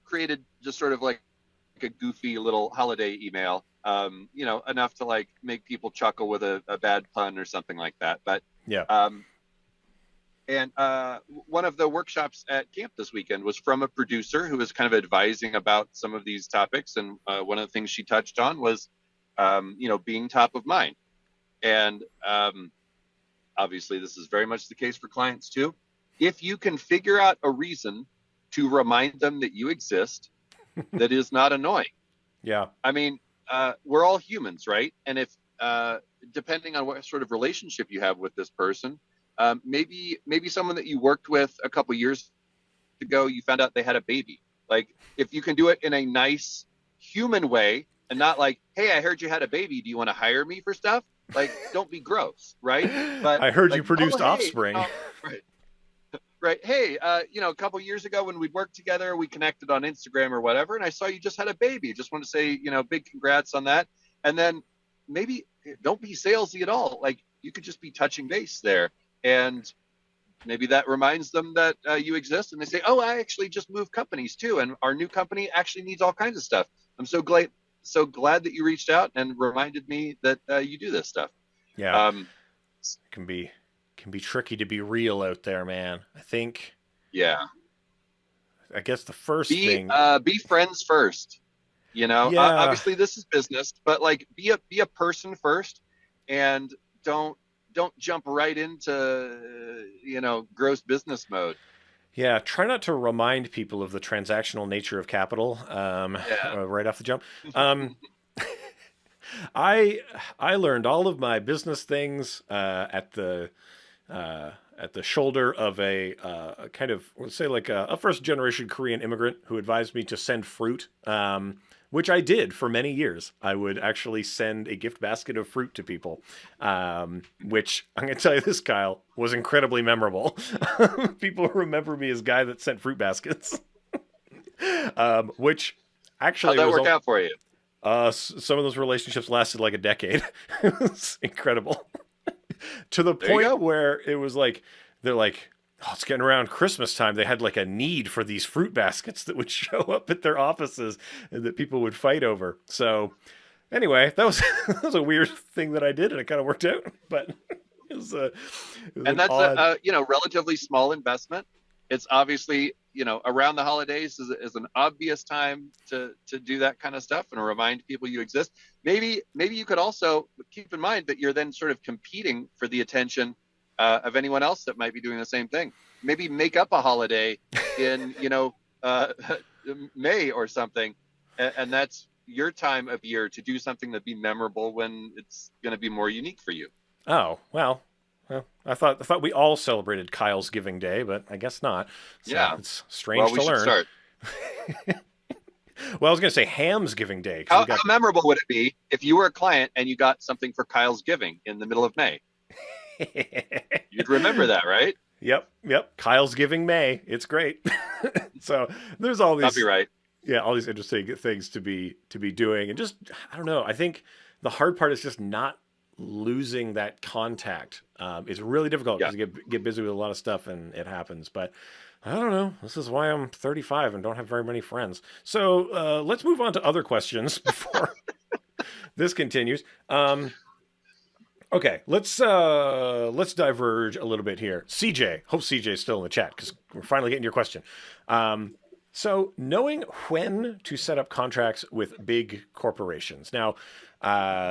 created just sort of like a goofy little holiday email, enough to like make people chuckle with a bad pun or something like that. But Yeah. and one of the workshops at camp this weekend was from a producer who was kind of advising about some of these topics, and one of the things she touched on was, being top of mind. And obviously, this is very much the case for clients too. If you can figure out a reason to remind them that you exist, that is not annoying. Yeah. I mean, we're all humans, right? And if depending on what sort of relationship you have with this person, maybe someone that you worked with a couple years ago, you found out they had a baby. Like, if you can do it in a nice human way and not like, hey, I heard you had a baby. Do you want to hire me for stuff? Like, don't be gross, right? But I heard like, you produced hey, offspring. right, right. Hey, a couple years ago when we'd worked together, we connected on Instagram or whatever, and I saw you just had a baby. Just want to say, big congrats on that. And then maybe don't be salesy at all. Like, you could just be touching base there, and maybe that reminds them that you exist, and they say, oh, I actually just moved companies too, and our new company actually needs all kinds of stuff. I'm so glad that you reached out and reminded me that you do this stuff. Yeah. Um, It can be tricky to be real out there, man. I think. yeah. I guess the first Be thing. be friends first. Yeah. Obviously this is business, but like be a person first, and don't jump right into gross business mode. Yeah, try not to remind people of the transactional nature of capital Yeah. right off the jump. Um, I learned all of my business things at the shoulder of a kind of, let's say, like a first generation Korean immigrant who advised me to send fruit, which I did for many years. I would actually send a gift basket of fruit to people, which I'm going to tell you this, Kyle, was incredibly memorable. People remember me as guy that sent fruit baskets, which How'd actually that was work out for you? some of those relationships lasted like a decade. It was incredible. To the There you point go. where it was like, they're like, oh, it's getting around Christmas time. They had like a need for these fruit baskets that would show up at their offices and that people would fight over. So anyway, that was that was a weird thing that I did, and it kind of worked out. But it was And an that's odd. relatively small investment. It's obviously, around the holidays is an obvious time to do that kind of stuff and remind people you exist. Maybe you could also keep in mind that you're then sort of competing for the attention of anyone else that might be doing the same thing. Maybe make up a holiday in uh, May or something, and that's your time of year to do something that'd be memorable when it's going to be more unique for you. Oh well. Well, I thought we all celebrated Kyle's Giving Day, but I guess not. So Yeah. it's Well, strange we to should learn. start. Well, I was going to say Ham's Giving Day because we How got. memorable would it be if you were a client and you got something for Kyle's Giving in the middle of May? You'd remember that, right? Yep. Kyle's Giving May. It's great. So there's all these, Copyright. yeah, all these interesting things to be doing, and just I don't know. I think the hard part is just not losing that contact. It's really difficult Yeah. because you get busy with a lot of stuff and it happens. But I don't know. This is why I'm 35 and don't have very many friends. So let's move on to other questions before this continues. Okay, let's diverge a little bit here. CJ, hope CJ's still in the chat because we're finally getting your question. So knowing when to set up contracts with big corporations. Now,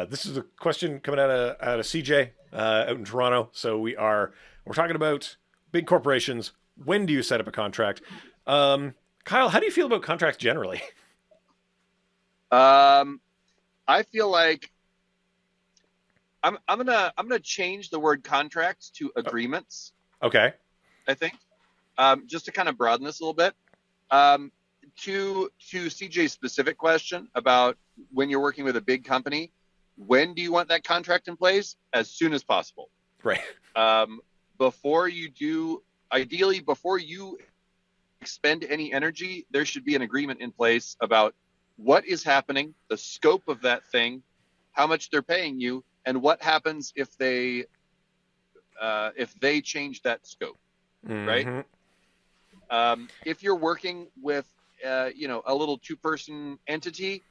this is a question coming out of CJ out in Toronto. So we're talking about big corporations. When do you set up a contract? Kyle, how do you feel about contracts generally? Um, I feel like I'm gonna change the word contracts to agreements. Okay. I think just to kind of broaden this a little bit. Um, to CJ's specific question about when you're working with a big company, when do you want that contract in place? As soon as possible. Right. Before you do, ideally, before you expend any energy, there should be an agreement in place about what is happening, the scope of that thing, how much they're paying you, and what happens if they change that scope, right? Mm-hmm. If you're working with a little two-person entity,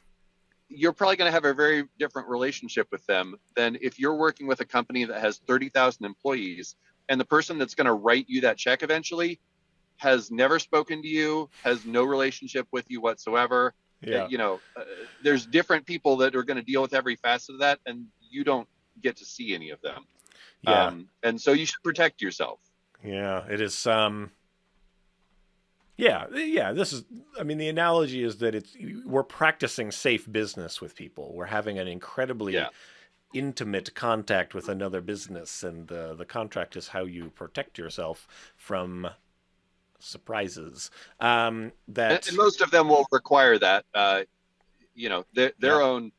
you're probably going to have a very different relationship with them than if you're working with a company that has 30,000 employees and the person that's going to write you that check eventually has never spoken to you, has no relationship with you whatsoever. Yeah. There's different people that are going to deal with every facet of that, and you don't get to see any of them. Yeah. And so you should protect yourself. Yeah. It is. Yeah. This is. I mean, the analogy is that we're practicing safe business with people. We're having an incredibly Yeah. intimate contact with another business, and the contract is how you protect yourself from surprises. That And most of them will require that. Their yeah. own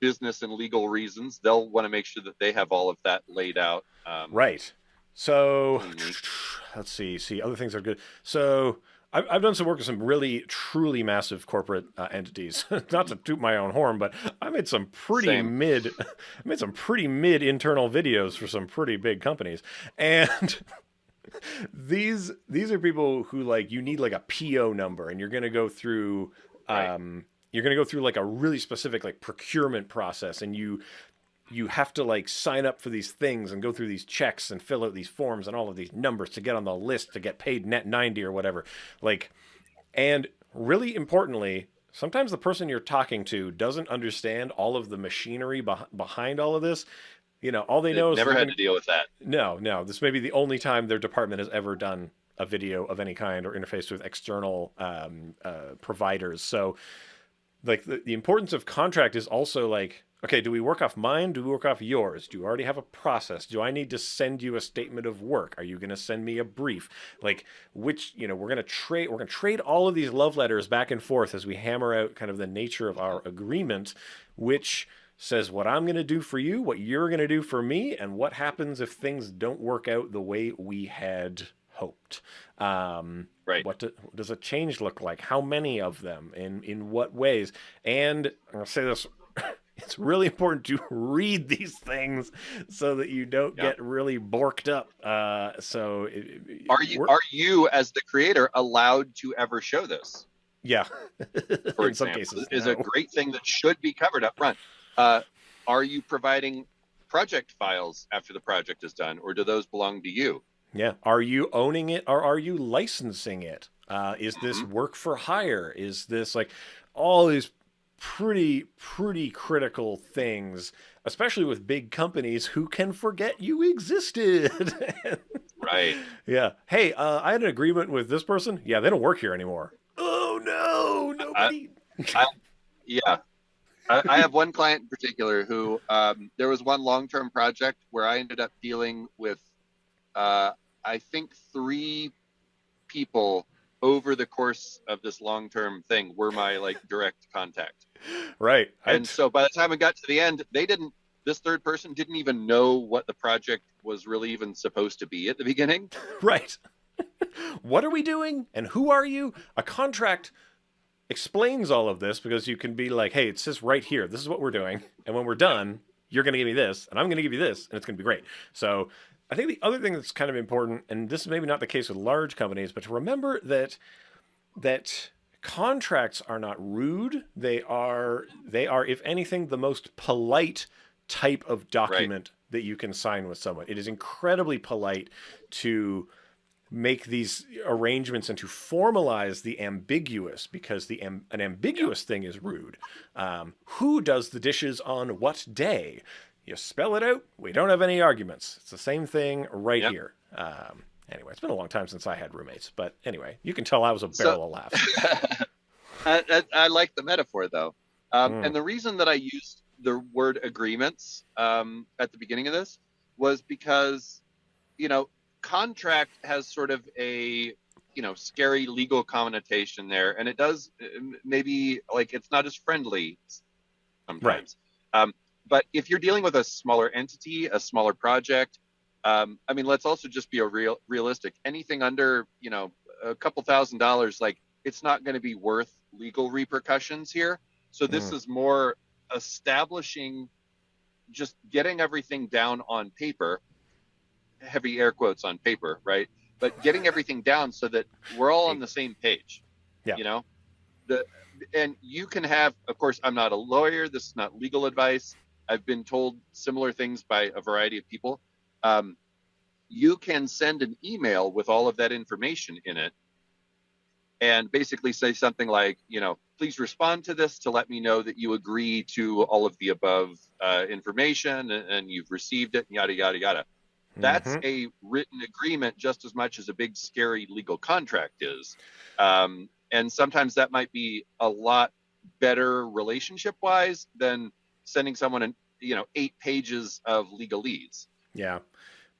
business and legal reasons. They'll want to make sure that they have all of that laid out. Right. So Mhm. let's see. See, other things are good. So I've done some work with some really, truly massive corporate entities. Not to toot my own horn, but I made some pretty Same. mid, I made some pretty mid internal videos for some pretty big companies, and these are people who like you need like a PO number, and you're going to go through. Right. You're going to go through like a really specific like procurement process, and you have to like sign up for these things and go through these checks and fill out these forms and all of these numbers to get on the list to get paid net 90 or whatever. Like, and really importantly, sometimes the person you're talking to doesn't understand all of the machinery behind all of this. All they know is Never they're had gonna, to deal with that. no. This may be the only time their department has ever done a video of any kind or interfaced with external providers. So, like the importance of contract is also like okay, do we work off mine? Do we work off yours? Do you already have a process? Do I need to send you a statement of work? Are you going to send me a brief? Like which, we're going to trade all of these love letters back and forth as we hammer out kind of the nature of our agreement, which says what I'm going to do for you, what you're going to do for me, and what happens if things don't work out the way we had hoped. Right. Does a change look like? How many of them? In what ways? And I'll say this: it's really important to read these things so that you don't Yeah. get really borked up. Are you as the creator allowed to ever show this? Yeah, For in some example, cases, is no. a great thing that should be covered up front. Are you providing project files after the project is done, or do those belong to you? Yeah, are you owning it or are you licensing it? Is this Hmm. work for hire? Is this like all these pretty critical things, especially with big companies who can forget you existed? Right. Yeah. Hey, I had an agreement with this person. Yeah, they don't work here anymore. Oh no, I, nobody. I, yeah. I have one client in particular who there was one long-term project where I ended up dealing with, uh, I think, three people over the course of this long-term thing were my like direct contact. Right. And so by the time it got to the end, this third person didn't even know what the project was really even supposed to be at the beginning. Right. What are we doing? And who are you? A contract explains all of this because you can be like, hey, it says right here, this is what we're doing. And when we're done, you're going to give me this, and I'm going to give you this, and it's going to be great. So I think the other thing that's kind of important, and this is maybe not the case with large companies, but to remember that contracts are not rude. They are, if anything, the most polite type of Right. document that you can sign with someone. It is incredibly polite to make these arrangements and to formalize the ambiguous because an Yeah. ambiguous thing is rude. Who does the dishes on what day? You spell it out. We don't have any arguments. It's the same thing right Yeah. here. Anyway, it's been a long time since I had roommates, but anyway, you can tell I was a So barrel of laughs. I like the metaphor though. Mm, And the reason that I used the word agreements at the beginning of this was because, you know, contract has sort of a, scary legal connotation there. And it does maybe like it's not as friendly right. sometimes. Um, but if you're dealing with a smaller entity, a smaller project, I mean, let's also just be realistic. Anything under, a couple $1,000s, like it's not going to be worth legal repercussions here. So this Mm, is more establishing, just getting everything down on paper, heavy air quotes on paper, right? But getting everything down so that we're all on hey, the same page, yeah. you know? The and you can have, of course, I'm not a lawyer. This is not legal advice. I've been told similar things by a variety of people. Um, you can send an email with all of that information in it and basically say something like, please respond to this to let me know that you agree to all of the above information and you've received it, and yada, yada, yada. That's Hmm. a written agreement just as much as a big, scary legal contract is. And sometimes that might be a lot better relationship wise than sending someone, 8 pages of legalese. Yeah.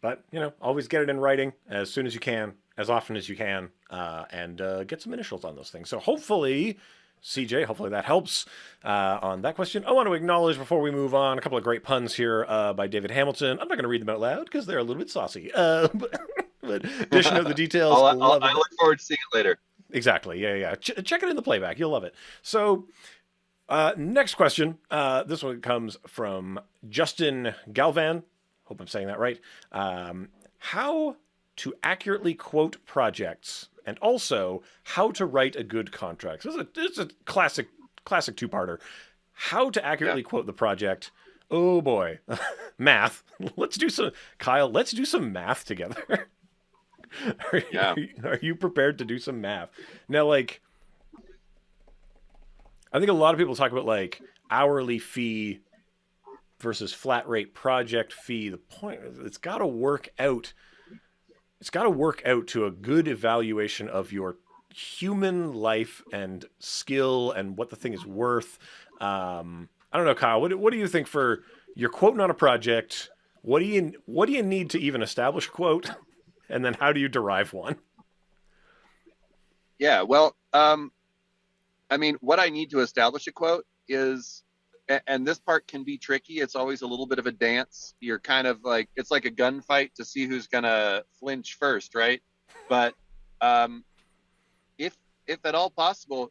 But, always get it in writing as soon as you can, as often as you can, and get some initials on those things. So hopefully, CJ, hopefully that helps on that question. I want to acknowledge before we move on a couple of great puns here by David Hamilton. I'm not going to read them out loud because they're a little bit saucy. But addition of the details, love I it. look forward to seeing it later. Exactly. Yeah, yeah. Check it in the playback. You'll love it. So, next question. This one comes from Justin Galvan. Hope I'm saying that right. How to accurately quote projects, and also how to write a good contract. So it's a classic two-parter. How to Yeah. accurately quote the project. Oh boy, math. Let's do some, Kyle. Let's do some math together. Yeah. Are you prepared to do some math? Now, like, I think a lot of people talk about like hourly fee versus flat rate project fee. The point is, it's got to work out. It's got to work out to a good evaluation of your human life and skill and what the thing is worth. I don't know, Kyle. What do you think for you're quoting on a project? What do you need to even establish a quote, and then how do you derive one? Yeah, well, I mean, what I need to establish a quote is, and this part can be tricky. It's always a little bit of a dance. You're kind of like, it's like a gunfight to see who's gonna flinch first, right? But um, if if at all possible,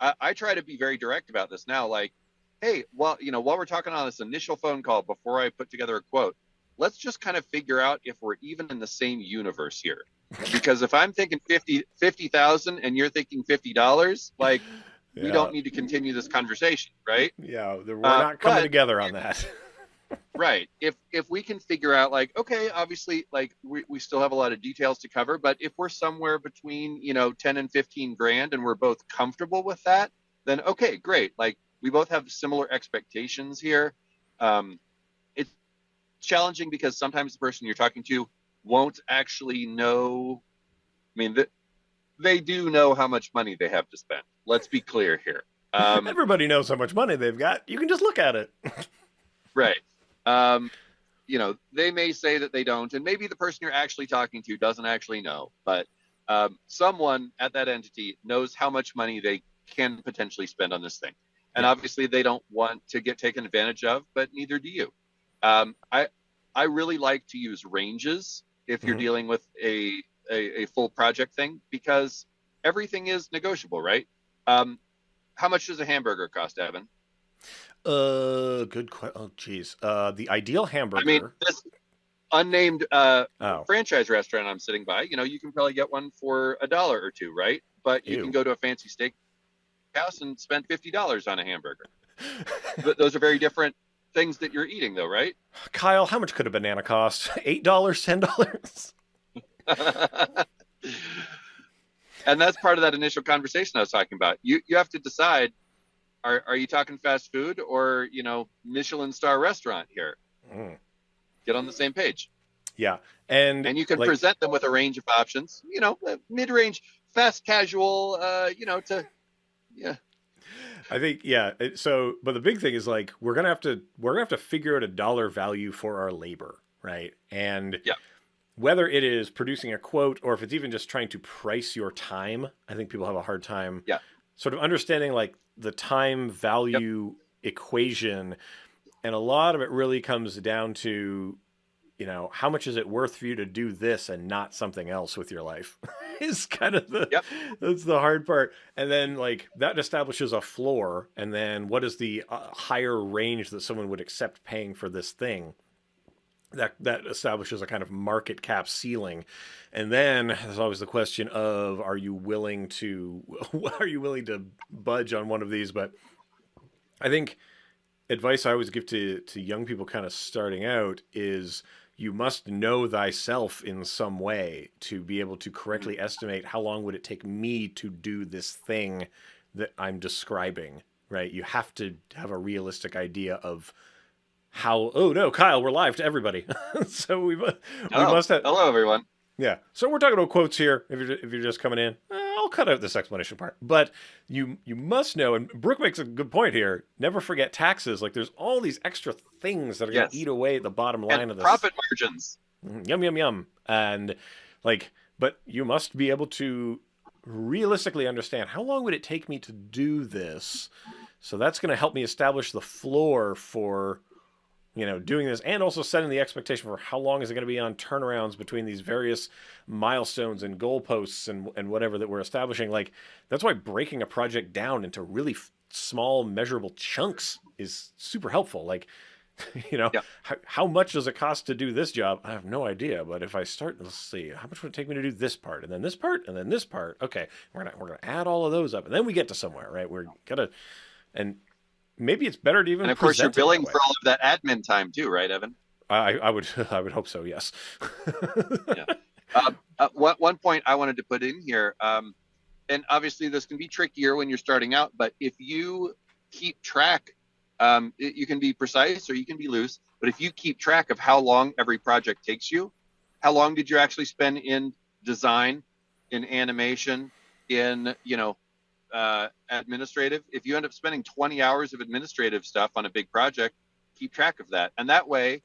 I try to be very direct about this now. Like, hey, well, while we're talking on this initial phone call before I put together a quote, let's just kind of figure out if we're even in the same universe here. Because if I'm thinking 50,000 and you're thinking $50, like we Yeah, don't need to continue this conversation, right? yeah. We're not coming But together on that. right, if we can figure out like, okay, obviously, like we still have a lot of details to cover, but if we're somewhere between 10 and 15 grand and we're both comfortable with that, then okay, great. Like we both have similar expectations here. It's challenging because sometimes the person you're talking to won't actually know. I mean, they do know how much money they have to spend. Let's be clear here. Everybody knows how much money they've got. You can just look at it. Right. They may say that they don't, and maybe the person you're actually talking to doesn't actually know, but someone at that entity knows how much money they can potentially spend on this thing. And Yeah. obviously they don't want to get taken advantage of, but neither do you. I really like to use ranges if you're Mhm. dealing with a full project thing, because everything is negotiable, right? Um, how much does a hamburger cost, Evan? Good question. Oh, geez. The ideal I mean, hamburger. this unnamed Oh, franchise restaurant I'm sitting by, you can probably get one for $1 or two, right? But you can ew. go to a fancy steak house and spend $50 on a hamburger. But those are very different things that you're eating, though, right? Kyle, how much could a banana cost? $8, $10? And that's part of that initial conversation I was talking about. You have to decide, are you talking fast food or Michelin star restaurant here? Mm. Get on the same page. Yeah, and And you can like present them with a range of options, mid-range, fast casual, to yeah. I think yeah. So, but the big thing is like we're gonna have to figure out a dollar value for our labor, right? And Yeah. whether it is producing a quote or if it's even just trying to price your time, I think people have a hard time Yeah. sort of understanding like the time Yep. value equation, and a lot of it really comes down to how much is it worth for you to do this and not something else with your life is kind of Yep. that's the hard part. And then like that establishes a floor, and then what is the higher range that someone would accept paying for this thing, that establishes a kind of market cap ceiling. And then there's always the question of are you willing to are you willing to budge on one of these. But I think advice I always give to young people kind of starting out is you must know thyself in some way to be able to Mhm. correctly estimate how long would it take me to do this thing that I'm describing, right? You have to have a realistic idea of how. Oh no, Kyle, we're live to everybody. So we Hello. must have. Hello, everyone. Yeah. So we're talking about quotes here. If you're just coming in, I'll cut out this explanation part. But you must know, and Brooke makes a good point here. Never forget taxes. Like there's all these extra things that are going to Yes. eat away at the bottom And line of this. profit margins. Yum yum yum. And like, but you must be able to realistically understand how long would it take me to do this. So that's going to help me establish the floor for doing this, and also setting the expectation for how long is it going to be on turnarounds between these various milestones and goalposts and whatever that we're establishing. Like that's why breaking a project down into really small, measurable chunks is super helpful. Like, Yeah. how much does it cost to do this job? I have no idea, but if I start, let's see, how much would it take me to do this part, and then this part, and then this part? Okay, we're gonna add all of those up, and then we get to somewhere, right? We're gonna, and maybe it's better to And even of course, you're present it that billing way. for all of that admin time too, right, Evan? I would I would hope so. Yes. Yeah. One point I wanted to put in here, and obviously this can be trickier when you're starting out, but if you keep track, you can be precise or you can be loose, but if you keep track of how long every project takes you, how long did you actually spend in design, in animation, in administrative. If you end up spending 20 hours of administrative stuff on a big project, keep track of that. And that way,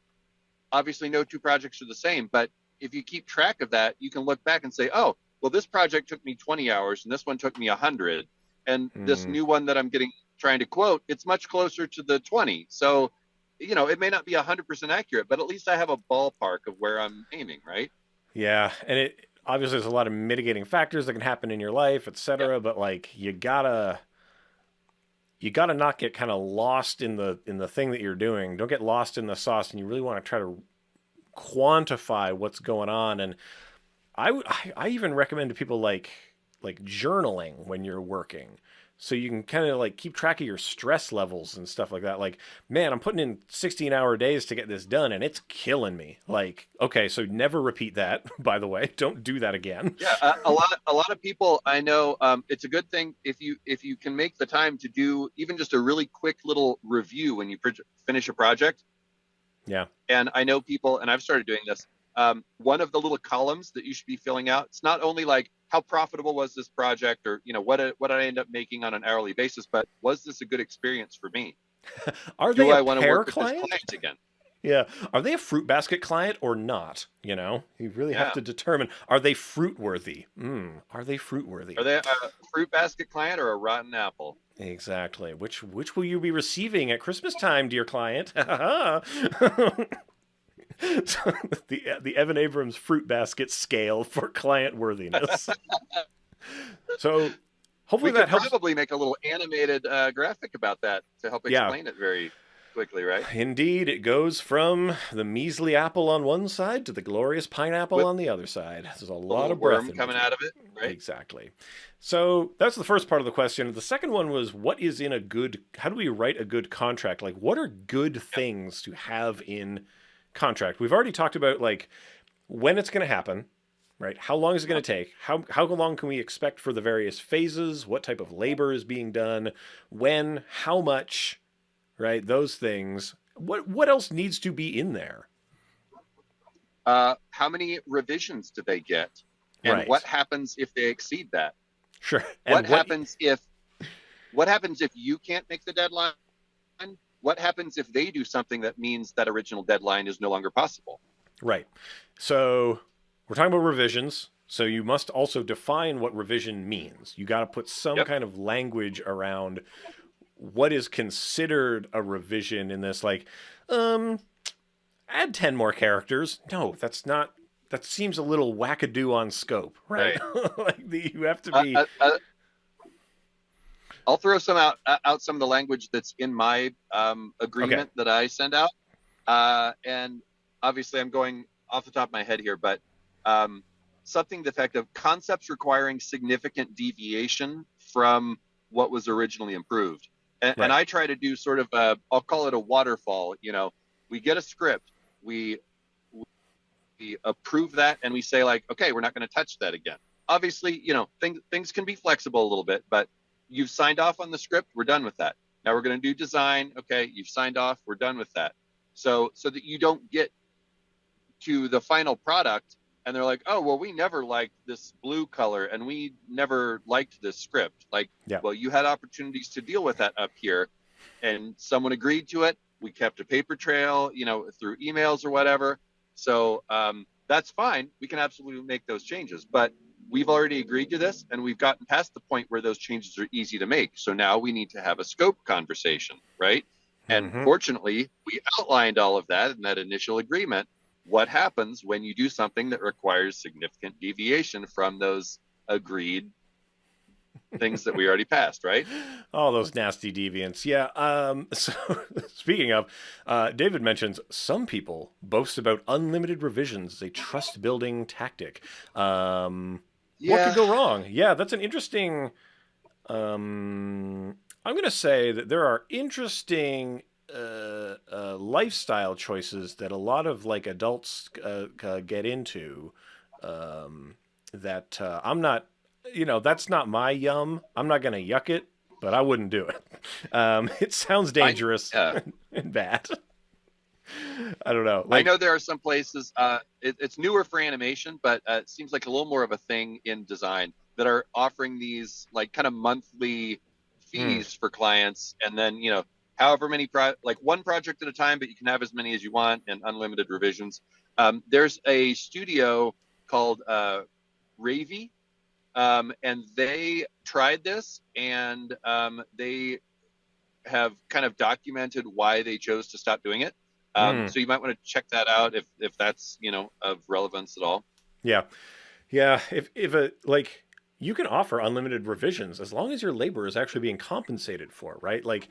obviously, no two projects are the same. But if you keep track of that, you can look back and say, oh, well, this project took me 20 hours and this one took me 100. And this new one that I'm trying to quote, it's much closer to the 20. So, it may not be 100% accurate, but at least I have a ballpark of where I'm aiming, right? Yeah, and it obviously there's a lot of mitigating factors that can happen in your life, etc. But like you gotta not get kind of lost in the thing that you're doing. Don't get lost in the sauce, and you really want to try to quantify what's going on. And I even recommend to people like journaling when you're working. So you can kind of like keep track of your stress levels and stuff like that. Like, man, I'm putting in 16-hour days to get this done and it's killing me. Like, okay, so never repeat that, by the way. Don't do that again. Yeah, a lot of people I know, it's a good thing if you can make the time to do even just a really quick little review when you finish a project. Yeah. And I know people, and I've started doing this, one of the little columns that you should be filling out, it's not only like how profitable was this project, or what did I end up making on an hourly basis, but was this a good experience for me? Do I want to work client? with this client again? Yeah. Are they a fruit basket client or not? You really have to determine, are they fruit worthy? Are they fruit worthy? Are they a fruit basket client or a rotten apple? Exactly. Which will you be receiving at Christmas time, dear client? So, the Evan Abrams fruit basket scale for client worthiness. So hopefully that helps. Probably make a little animated graphic about that to help explain it very quickly, right? Indeed, it goes from the measly apple on one side to the glorious pineapple on the other side. There's a lot of breath coming out of it, right? Exactly. So that's the first part of the question. The second one was, how do we write a good contract? Like, what are good things to have in contract? We've already talked about like when it's going to happen, right? How long is it going to take? How long can we expect for the various phases? What type of labor is being done? When? How much? Right? Those things. What else needs to be in there? How many revisions do they get? And what happens if they exceed that? Sure. And what happens if you can't make the deadline? What happens if they do something that means that original deadline is no longer possible? Right. So we're talking about revisions. So you must also define what revision means. You got to put some kind of language around what is considered a revision in this. Like, add 10 more characters. No, that seems a little wackadoo on scope, right? You have to be... I'll throw some out some of the language that's in my agreement that I send out. And obviously I'm going off the top of my head here, but something to the effect of concepts requiring significant deviation from what was originally improved. And I try to do sort of I'll call it a waterfall. We get a script, we approve that, and we say like, okay, we're not going to touch that again. Obviously, things can be flexible a little bit, but you've signed off on the script. We're done with that. Now we're going to do design. Okay, you've signed off. We're done with that. So that you don't get to the final product and they're like, oh, well, we never liked this blue color and we never liked this script. Like, well, you had opportunities to deal with that up here and someone agreed to it. We kept a paper trail, through emails or whatever. So that's fine. We can absolutely make those changes. But we've already agreed to this and we've gotten past the point where those changes are easy to make. So now we need to have a scope conversation, right? And fortunately, we outlined all of that in that initial agreement. What happens when you do something that requires significant deviation from those agreed things that we already passed, right? All those nasty deviants. Yeah. So speaking of, David mentions some people boast about unlimited revisions as a trust building tactic. What could go wrong? Yeah, that's an interesting. I'm going to say that there are interesting lifestyle choices that a lot of like adults get into. That I'm not. That's not my yum. I'm not going to yuck it, but I wouldn't do it. It sounds dangerous and bad. I don't know. I Like, know there are some places. It's newer for animation, but it seems like a little more of a thing in design that are offering these like kind of monthly hmm, fees for clients, and then however many like one project at a time, but you can have as many as you want and unlimited revisions. There's a studio called Ravy, and they tried this, and they have kind of documented why they chose to stop doing it. hmm, So you might want to check that out if that's of relevance at all. yeah, yeah. If a like you can offer unlimited revisions as long as your labor is actually being compensated for, right? Like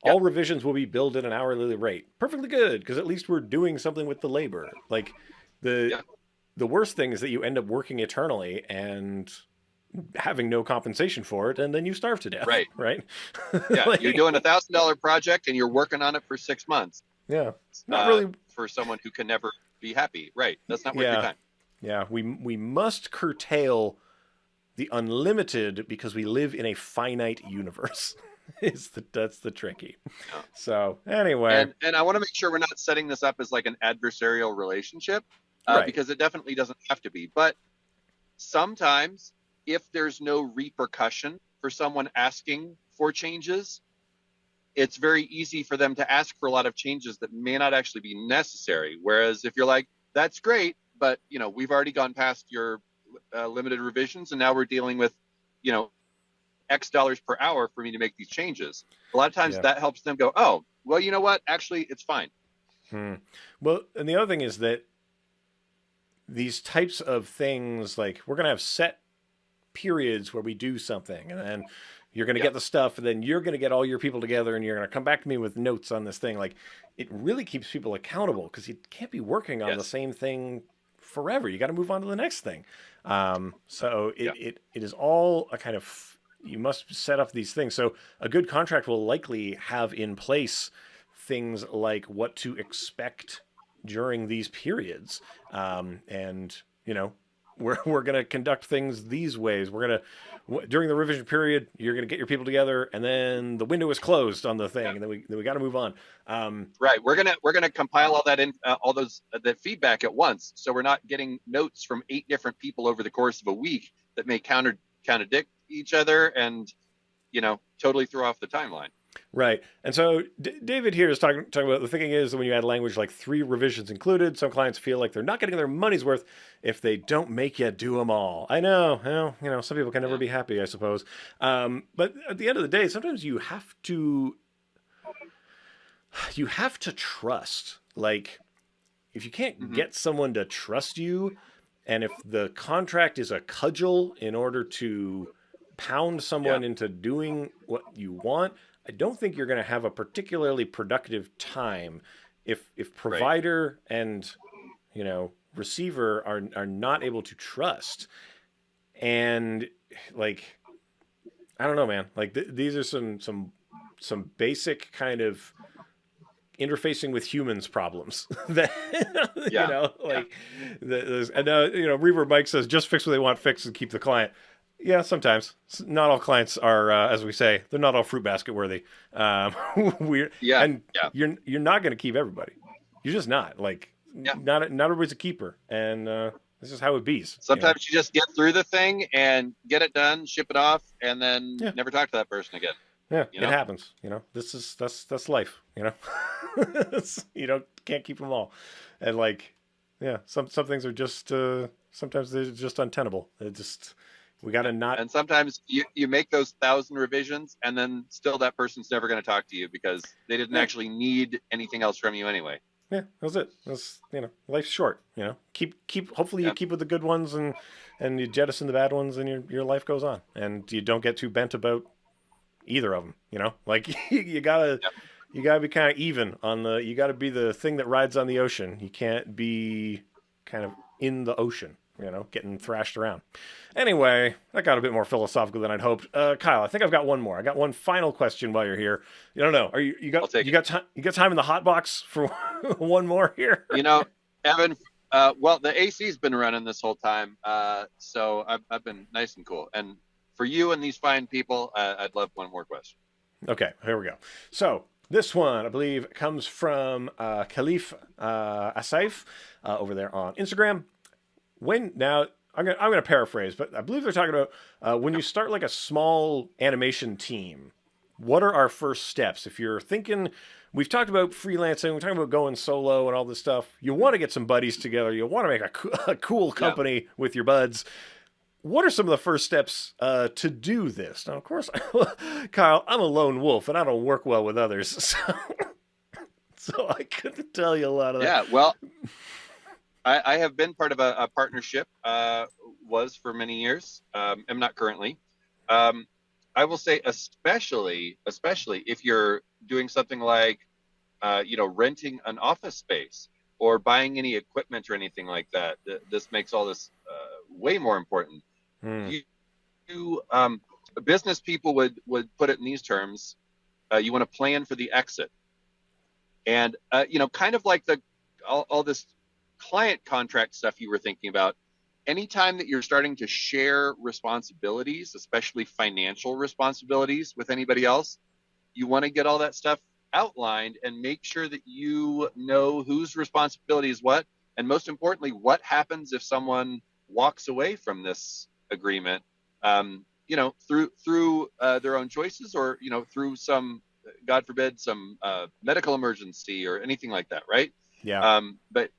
Yeah, all revisions will be billed at an hourly rate. Perfectly good, because at least we're doing something with the labor. Like the yeah, the worst thing is that you end up working eternally and having no compensation for it, and then you starve to death, right. right? Yeah, you're Like, doing $1,000 project and you're working on it for 6 months. yeah, not Uh, really. for someone who can never be happy, right? That's not worth your Yeah, time. yeah. We must curtail the unlimited because we live in a finite universe. That's the tricky. Yeah. So anyway, And I want to make sure we're not setting this up as like an adversarial relationship, right. because it definitely doesn't have to be. But sometimes, if there's no repercussion for someone asking for changes, it's very easy for them to ask for a lot of changes that may not actually be necessary. Whereas if you're like, that's great, but we've already gone past your limited revisions, and now we're dealing with, you know, X dollars per hour for me to make these changes. A lot of times Yeah. that helps them go, oh, well, you know what? Actually, it's fine. Hmm. Well, and the other thing is that these types of things, like we're gonna have set periods where we do something, and then you're going to Yeah. get the stuff, and then you're going to get all your people together, and you're going to come back to me with notes on this thing. Like, it really keeps people accountable because you can't be working on the Yes. same thing forever. You got to move on to the next thing. So Yeah. it is all a kind of, you must set up these things. So a good contract will likely have in place things like what to expect during these periods, and we're going to conduct things these ways. We're going to, during the revision period, you're going to get your people together, and then the window is closed on the thing, Yeah. and then we got to move on. Right. We're gonna compile all that in all those that feedback at once, so we're not getting notes from 8 different people over the course of a week that may contradict each other and totally throw off the timeline. Right. And so David here is talking about the thinking is that when you add language like 3 revisions included, some clients feel like they're not getting their money's worth if they don't make you do them all. I know. Well, some people can never Yeah. be happy, I suppose. But at the end of the day, sometimes you have to trust. Like, if you can't Hmm. get someone to trust you, and if the contract is a cudgel in order to pound Yeah. someone into doing what you want, I don't think you're going to have a particularly productive time if Right. provider and receiver are not able to trust. And like, I don't know, man. Like these are some basic kind of interfacing with humans problems that Yeah. Yeah. like and Reaver Mike says just fix what they want fixed and keep the client. Yeah, sometimes not all clients are, as we say, they're not all fruit basket worthy. We're Yeah. and Yeah. you're not going to keep everybody. You're just not. Like, Yeah. not everybody's a keeper, and this is how it bees. Sometimes you just get through the thing and get it done, ship it off, and then Yeah, never talk to that person again. yeah, You it know? happens. That's life. You don't can't keep them all, and like, yeah, some things are just sometimes they're just untenable. They just we got to not. And sometimes you make those 1,000 revisions, and then still that person's never going to talk to you because they didn't Yeah, actually need anything else from you anyway. yeah, that's it. That's life's short. Keep. Hopefully, you Yeah. keep with the good ones, and you jettison the bad ones, and your life goes on, and you don't get too bent about either of them. Like Yeah. you gotta be kind of even on the. You gotta be the thing that rides on the ocean. You can't be kind of in the ocean. Getting thrashed around. Anyway, that got a bit more philosophical than I'd hoped. Kyle, I think I've got one more. I got one final question while you're here. You don't know. Are you I'll got take you it. got time? You got time in the hot box for one more here? You know, Evan, well, the AC's been running this whole time, so I've been nice and cool. And for you and these fine people, I'd love one more question. Okay, here we go. So This one, I believe, comes from Khalif Asaif over there on Instagram. When now, I'm gonna paraphrase, but I believe they're talking about when you start like a small animation team. What are our first steps? If you're thinking, we've talked about freelancing, we're talking about going solo and all this stuff. You want to get some buddies together. You want to make a cool Yeah. company with your buds. What are some of the first steps to do this? Now, of course, Kyle, I'm a lone wolf and I don't work well with others, so I couldn't tell you a lot of that. Yeah. Well, I have been part of a partnership, was for many years. I'm not currently. Um, I will say, especially if you're doing something like, renting an office space or buying any equipment or anything like that. This makes all this way more important. Hmm. You, you business people would put it in these terms. You want to plan for the exit, and kind of like the all this client contract stuff you were thinking about. Anytime that you're starting to share responsibilities, especially financial responsibilities with anybody else, you want to get all that stuff outlined and make sure that you know whose responsibility is what, and most importantly, what happens if someone walks away from this agreement, through their own choices, or through some, God forbid, some medical emergency or anything like that, right? Yeah. But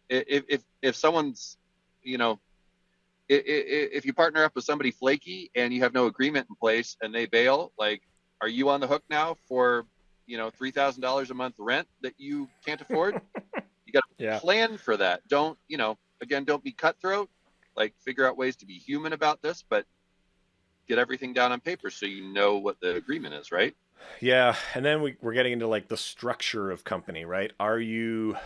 if someone's, you know, if you partner up with somebody flaky and you have no agreement in place and they bail, like, are you on the hook now for, $3,000 a month rent that you can't afford? You got to Yeah. plan for that. Don't, again, don't be cutthroat. Like, figure out ways to be human about this, but get everything down on paper so you know what the agreement is, right? Yeah, and then we're getting into like the structure of company, right? Yeah. Are you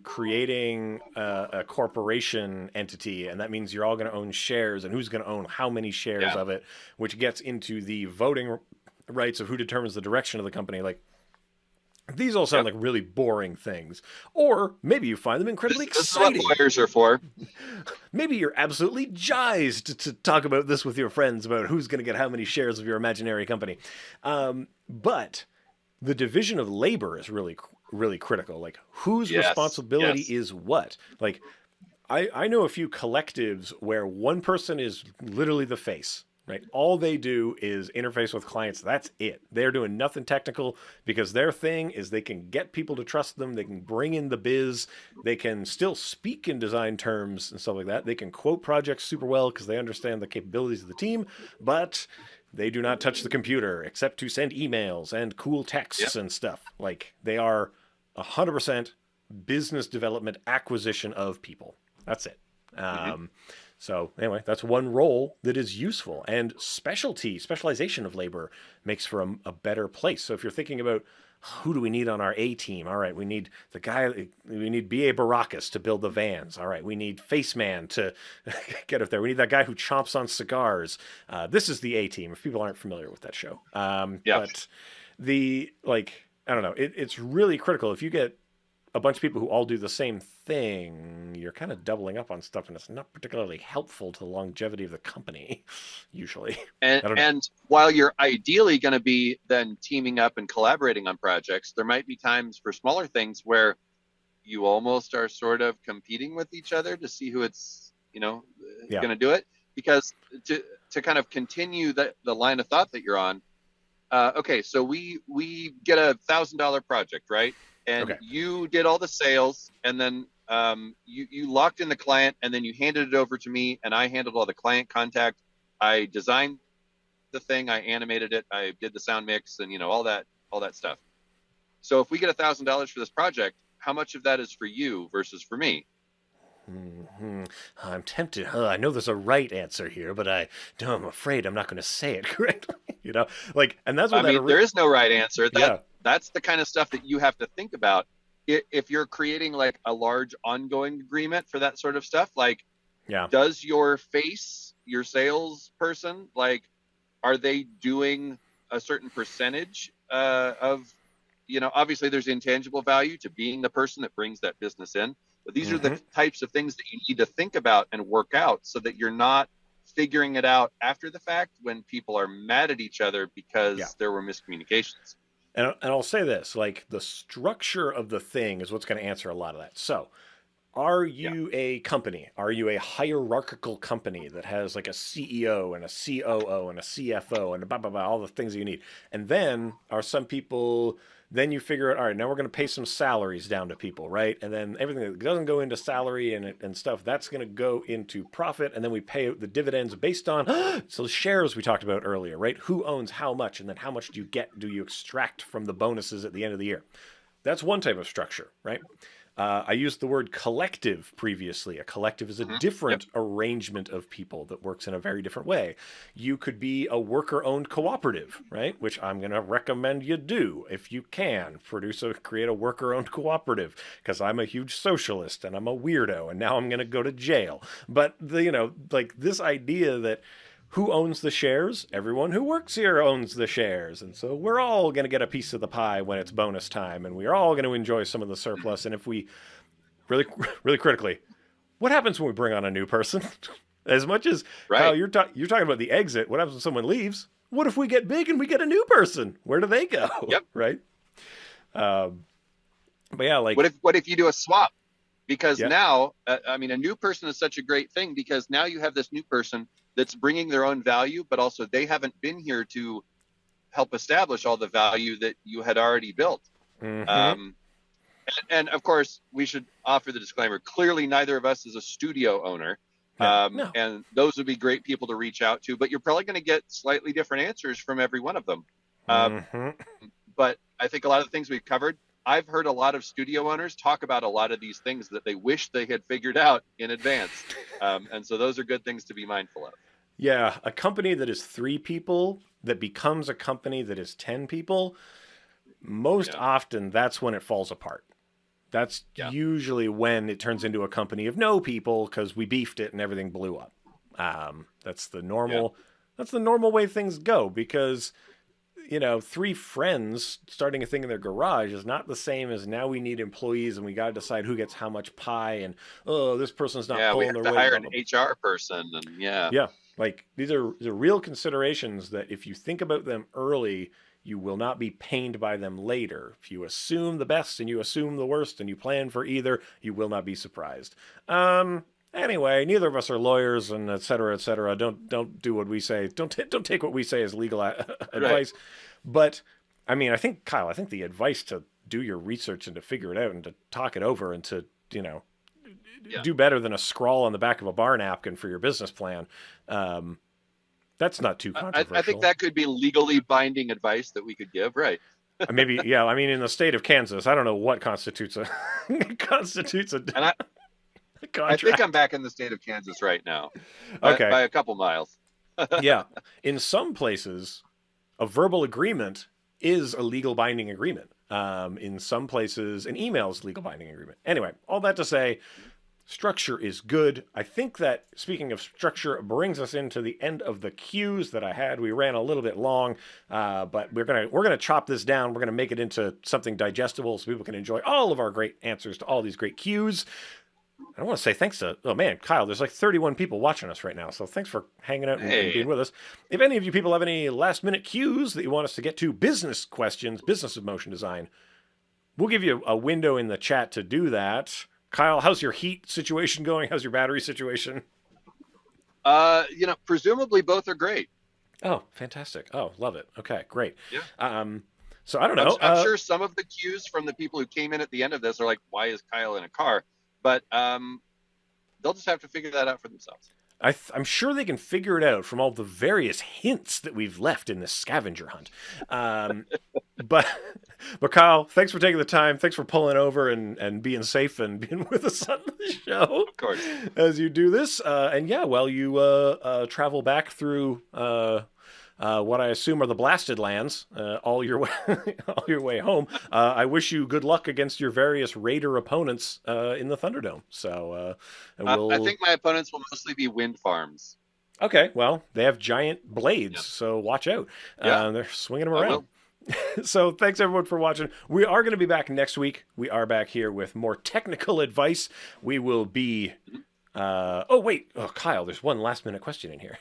creating a corporation entity, and that means you're all going to own shares, and who's going to own how many shares Yeah. of it, which gets into the voting rights of who determines the direction of the company. Like these all sound Yep. like really boring things, or maybe you find them incredibly This is what exciting. lawyers are for. Maybe you're absolutely jazzed to talk about this with your friends about who's going to get how many shares of your imaginary company. But the division of labor is really critical. Like whose Yes. responsibility Yes. is what? Like I know a few collectives where one person is literally the face, right? All they do is interface with clients. That's it. They're doing nothing technical because their thing is they can get people to trust them. They can bring in the biz. They can still speak in design terms and stuff like that. They can quote projects super well because they understand the capabilities of the team, but they do not touch the computer except to send emails and cool Yep. texts and stuff. Like they are 100% business development acquisition of people. That's it. Hmm. So anyway, that's one role that is useful, and specialization of labor makes for a better place. So if you're thinking about who do we need on our A team? All right, we need the guy. We need B.A. Baracus to build the vans. All right, we need Face Man to get up there. We need that guy who chomps on cigars. This is the A team. If people aren't familiar with that show, Yeah. but the like, I don't know. It's really critical if you get a bunch of people who all do the same thing, you're kind of doubling up on stuff, and it's not particularly helpful to the longevity of the company, usually. And I don't know. and while you're ideally going to be then teaming up and collaborating on projects, there might be times for smaller things where you almost are sort of competing with each other to see who it's, Yeah. going to do it. Because to kind of continue the line of thought that you're on, okay, so we get $1,000 project, right? And Okay. you did all the sales, and then you locked in the client, and then you handed it over to me, and I handled all the client contact. I designed the thing, I animated it, I did the sound mix, and all that stuff. So if we get $1,000 for this project, how much of that is for you versus for me? Hmm. I'm tempted. I know there's a right answer here, but no, I'm afraid I'm not going to say it correctly. Like, and that's what I that. mean, there is no right answer. That Yeah. that's the kind of stuff that you have to think about. If you're creating like a large ongoing agreement for that sort of stuff, like, Yeah. does your face, your salesperson, like, are they doing a certain percentage of, obviously there's intangible value to being the person that brings that business in, but these are the Hmm. types of things that you need to think about and work out so that you're not figuring it out after the fact when people are mad at each other Yeah. because there were miscommunications. And I'll say this, like the structure of the thing is what's going to answer a lot of that. So, are Yeah. you a company? Are you a hierarchical company that has like a CEO and a COO and a CFO and blah, blah, blah, all the things you need? And then are some people, then you figure out, all right, now we're going to pay some salaries down to people, right? And then everything that doesn't go into salary and stuff, that's going to go into profit. And then we pay out the dividends based on, so shares we talked about earlier, right? Who owns how much? And then how much do you extract from the bonuses at the end of the year? That's one type of structure, right? I used the word collective previously. A collective is a Yep. different arrangement of people that works in a very different way. You could be a worker owned cooperative, right? Which I'm going to recommend you do if you can. Create a worker owned cooperative because I'm a huge socialist and I'm a weirdo and now I'm going to go to jail. But, like this idea that who owns the shares? Everyone who works here owns the shares. And so we're all going to get a piece of the pie when it's bonus time, and we're all going to enjoy some of the surplus. And if we really, really critically, what happens when we bring on a new person? As much as Kyle, Right. you're talking about the exit. What happens when someone leaves? What if we get big and we get a new person? Where do they go? Yep. Right? Um, but yeah, like What if you do a swap? Because yeah, now, I mean, a new person is such a great thing because now you have this new person that's bringing their own value, but also they haven't been here to help establish all the value that you had already built. mm-hmm. Um, and of course, we should offer the disclaimer. Clearly, neither of us is a studio owner. No, And those would be great people to reach out to, but you're probably going to get slightly different answers from every one of them. Um, mm-hmm. but I think a lot of the things we've covered, I've heard a lot of studio owners talk about a lot of these things that they wish they had figured out in advance. And so those are good things to be mindful of. Yeah, a company that is 3 people that becomes a company that is 10 people, most Yeah. often that's when it falls apart. That's Yeah. usually when it turns into a company of no people because we beefed it and everything blew up. That's the Yeah. normal. That's the normal way things go because 3 friends starting a thing in their garage is not the same as now we need employees and we got to decide who gets how much pie and oh this person's not Yeah. We pulling have their to weight. hire Blah, an blah, blah. HR person. And yeah. Yeah, like these are real considerations that if you think about them early, you will not be pained by them later. If you assume the best and you assume the worst and you plan for either, you will not be surprised. Anyway, neither of us are lawyers and et cetera, et cetera. Don't do what we say. Don't take what we say as legal Right. advice. But I mean, I think Kyle, I think the advice to do your research and to figure it out and to talk it over and to Yeah. do better than a scrawl on the back of a bar napkin for your business plan. Um, that's not too I think controversial. that could be legally binding advice that we could give. Right. Maybe, yeah. I mean, in the state of Kansas, I don't know what constitutes a constitutes a And I think I'm contract. back in the state of Kansas right now Okay, by a couple miles. yeah. In some places, a verbal agreement is a legal binding agreement. In some places, an email is a legal binding agreement. Anyway, all that to say, structure is good. I think that speaking of structure brings us into the end of the cues that I had. We ran a little bit long, but we're gonna chop this down. We're gonna make it into something digestible so people can enjoy all of our great answers to all these great cues. I want to say thanks to, oh man, Kyle, there's like 31 people watching us right now. So thanks for hanging out and being Hey. with us. If any of you people have any last minute cues that you want us to get to, business questions, business of motion design, we'll give you a window in the chat to do that. Kyle, how's your heat situation going? How's your battery situation? Presumably both are great. Oh, fantastic. Oh, love it. Okay, great. Yeah. Um, so I don't I'm, know. I'm sure some of the cues from the people who came in at the end of this are like, why is Kyle in a car? But they'll just have to figure that out for themselves. I'm sure they can figure it out from all the various hints that we've left in this scavenger hunt. Um, but but Kyle, thanks for taking the time. Thanks for pulling over and being safe and being with us on the show Of course. as you do this. And yeah, while you travel back through what I assume are the blasted lands all your way all your way home, I wish you good luck against your various Raider opponents in the Thunderdome. So and I we'll think my opponents will mostly be wind farms. Okay, well, they have giant blades, Yeah. so watch out. Yeah, They're swinging them I around. will. So thanks everyone for watching. We are going to be back next week. We are back here with more technical advice. We will be. Oh wait, oh Kyle, there's one last minute question in here.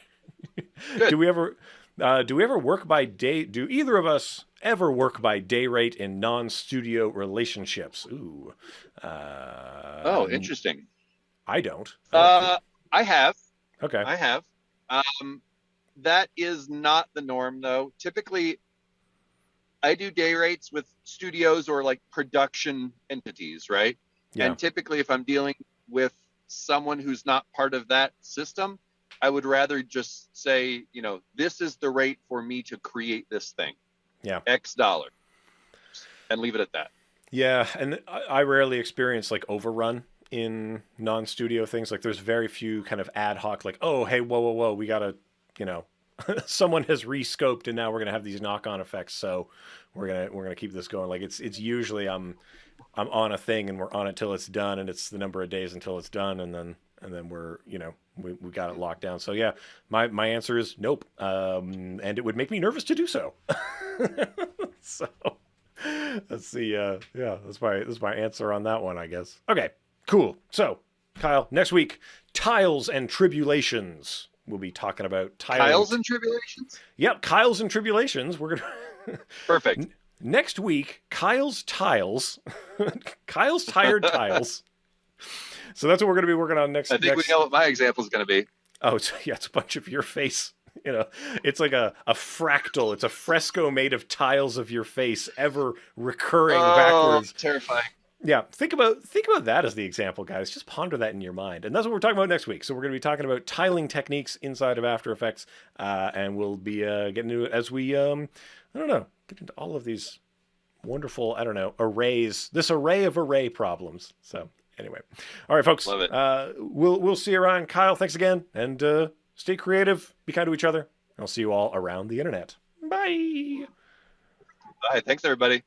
Good. Do we ever? Do we ever work by day? Do either of us ever work by day rate in non-studio relationships? Ooh, Oh, interesting. I don't. I don't. Uh, I have. Okay. I have. Um, that is not the norm, though. Typically, I do day rates with studios or like production entities, right? Yeah. And typically, if I'm dealing with someone who's not part of that system, I would rather just say, this is the rate for me to create this thing, Yeah. X dollar, and leave it at that. Yeah, and I rarely experience like overrun in non-studio things. Like there's very few kind of ad hoc like, oh, hey, whoa, whoa, whoa, we gotta, you know, someone has rescoped and now we're gonna have these knock-on effects, so we're gonna keep this going. Like it's usually I'm on a thing and we're on it till it's done, and it's the number of days until it's done, and then we're we got it locked down. So yeah, my answer is nope, and it would make me nervous to do so. So. That's the that's my answer on that one, I guess. Okay, cool. So, Kyle, next week, tiles and tribulations. We'll be talking about Kyle's and tribulations. Yep, Kyle's and tribulations. We're gonna Perfect. Next week, Kyle's tiles, Kyle's tired tiles. So that's what we're gonna be working on next. I think we know what my example is gonna be. Oh, it's a bunch of your face. It's like a fractal. It's a fresco made of tiles of your face, ever recurring backwards. Terrifying. Yeah, think about that as the example, guys. Just ponder that in your mind, and that's what we're talking about next week. So we're going to be talking about tiling techniques inside of After Effects, and we'll be getting into it as we I don't know, get into all of these wonderful arrays. This array of array problems. So anyway, all right, folks. Love it. We'll see you around. Kyle, thanks again, and stay creative, be kind to each other. I'll see you all around the internet. Bye. Bye. Thanks, everybody.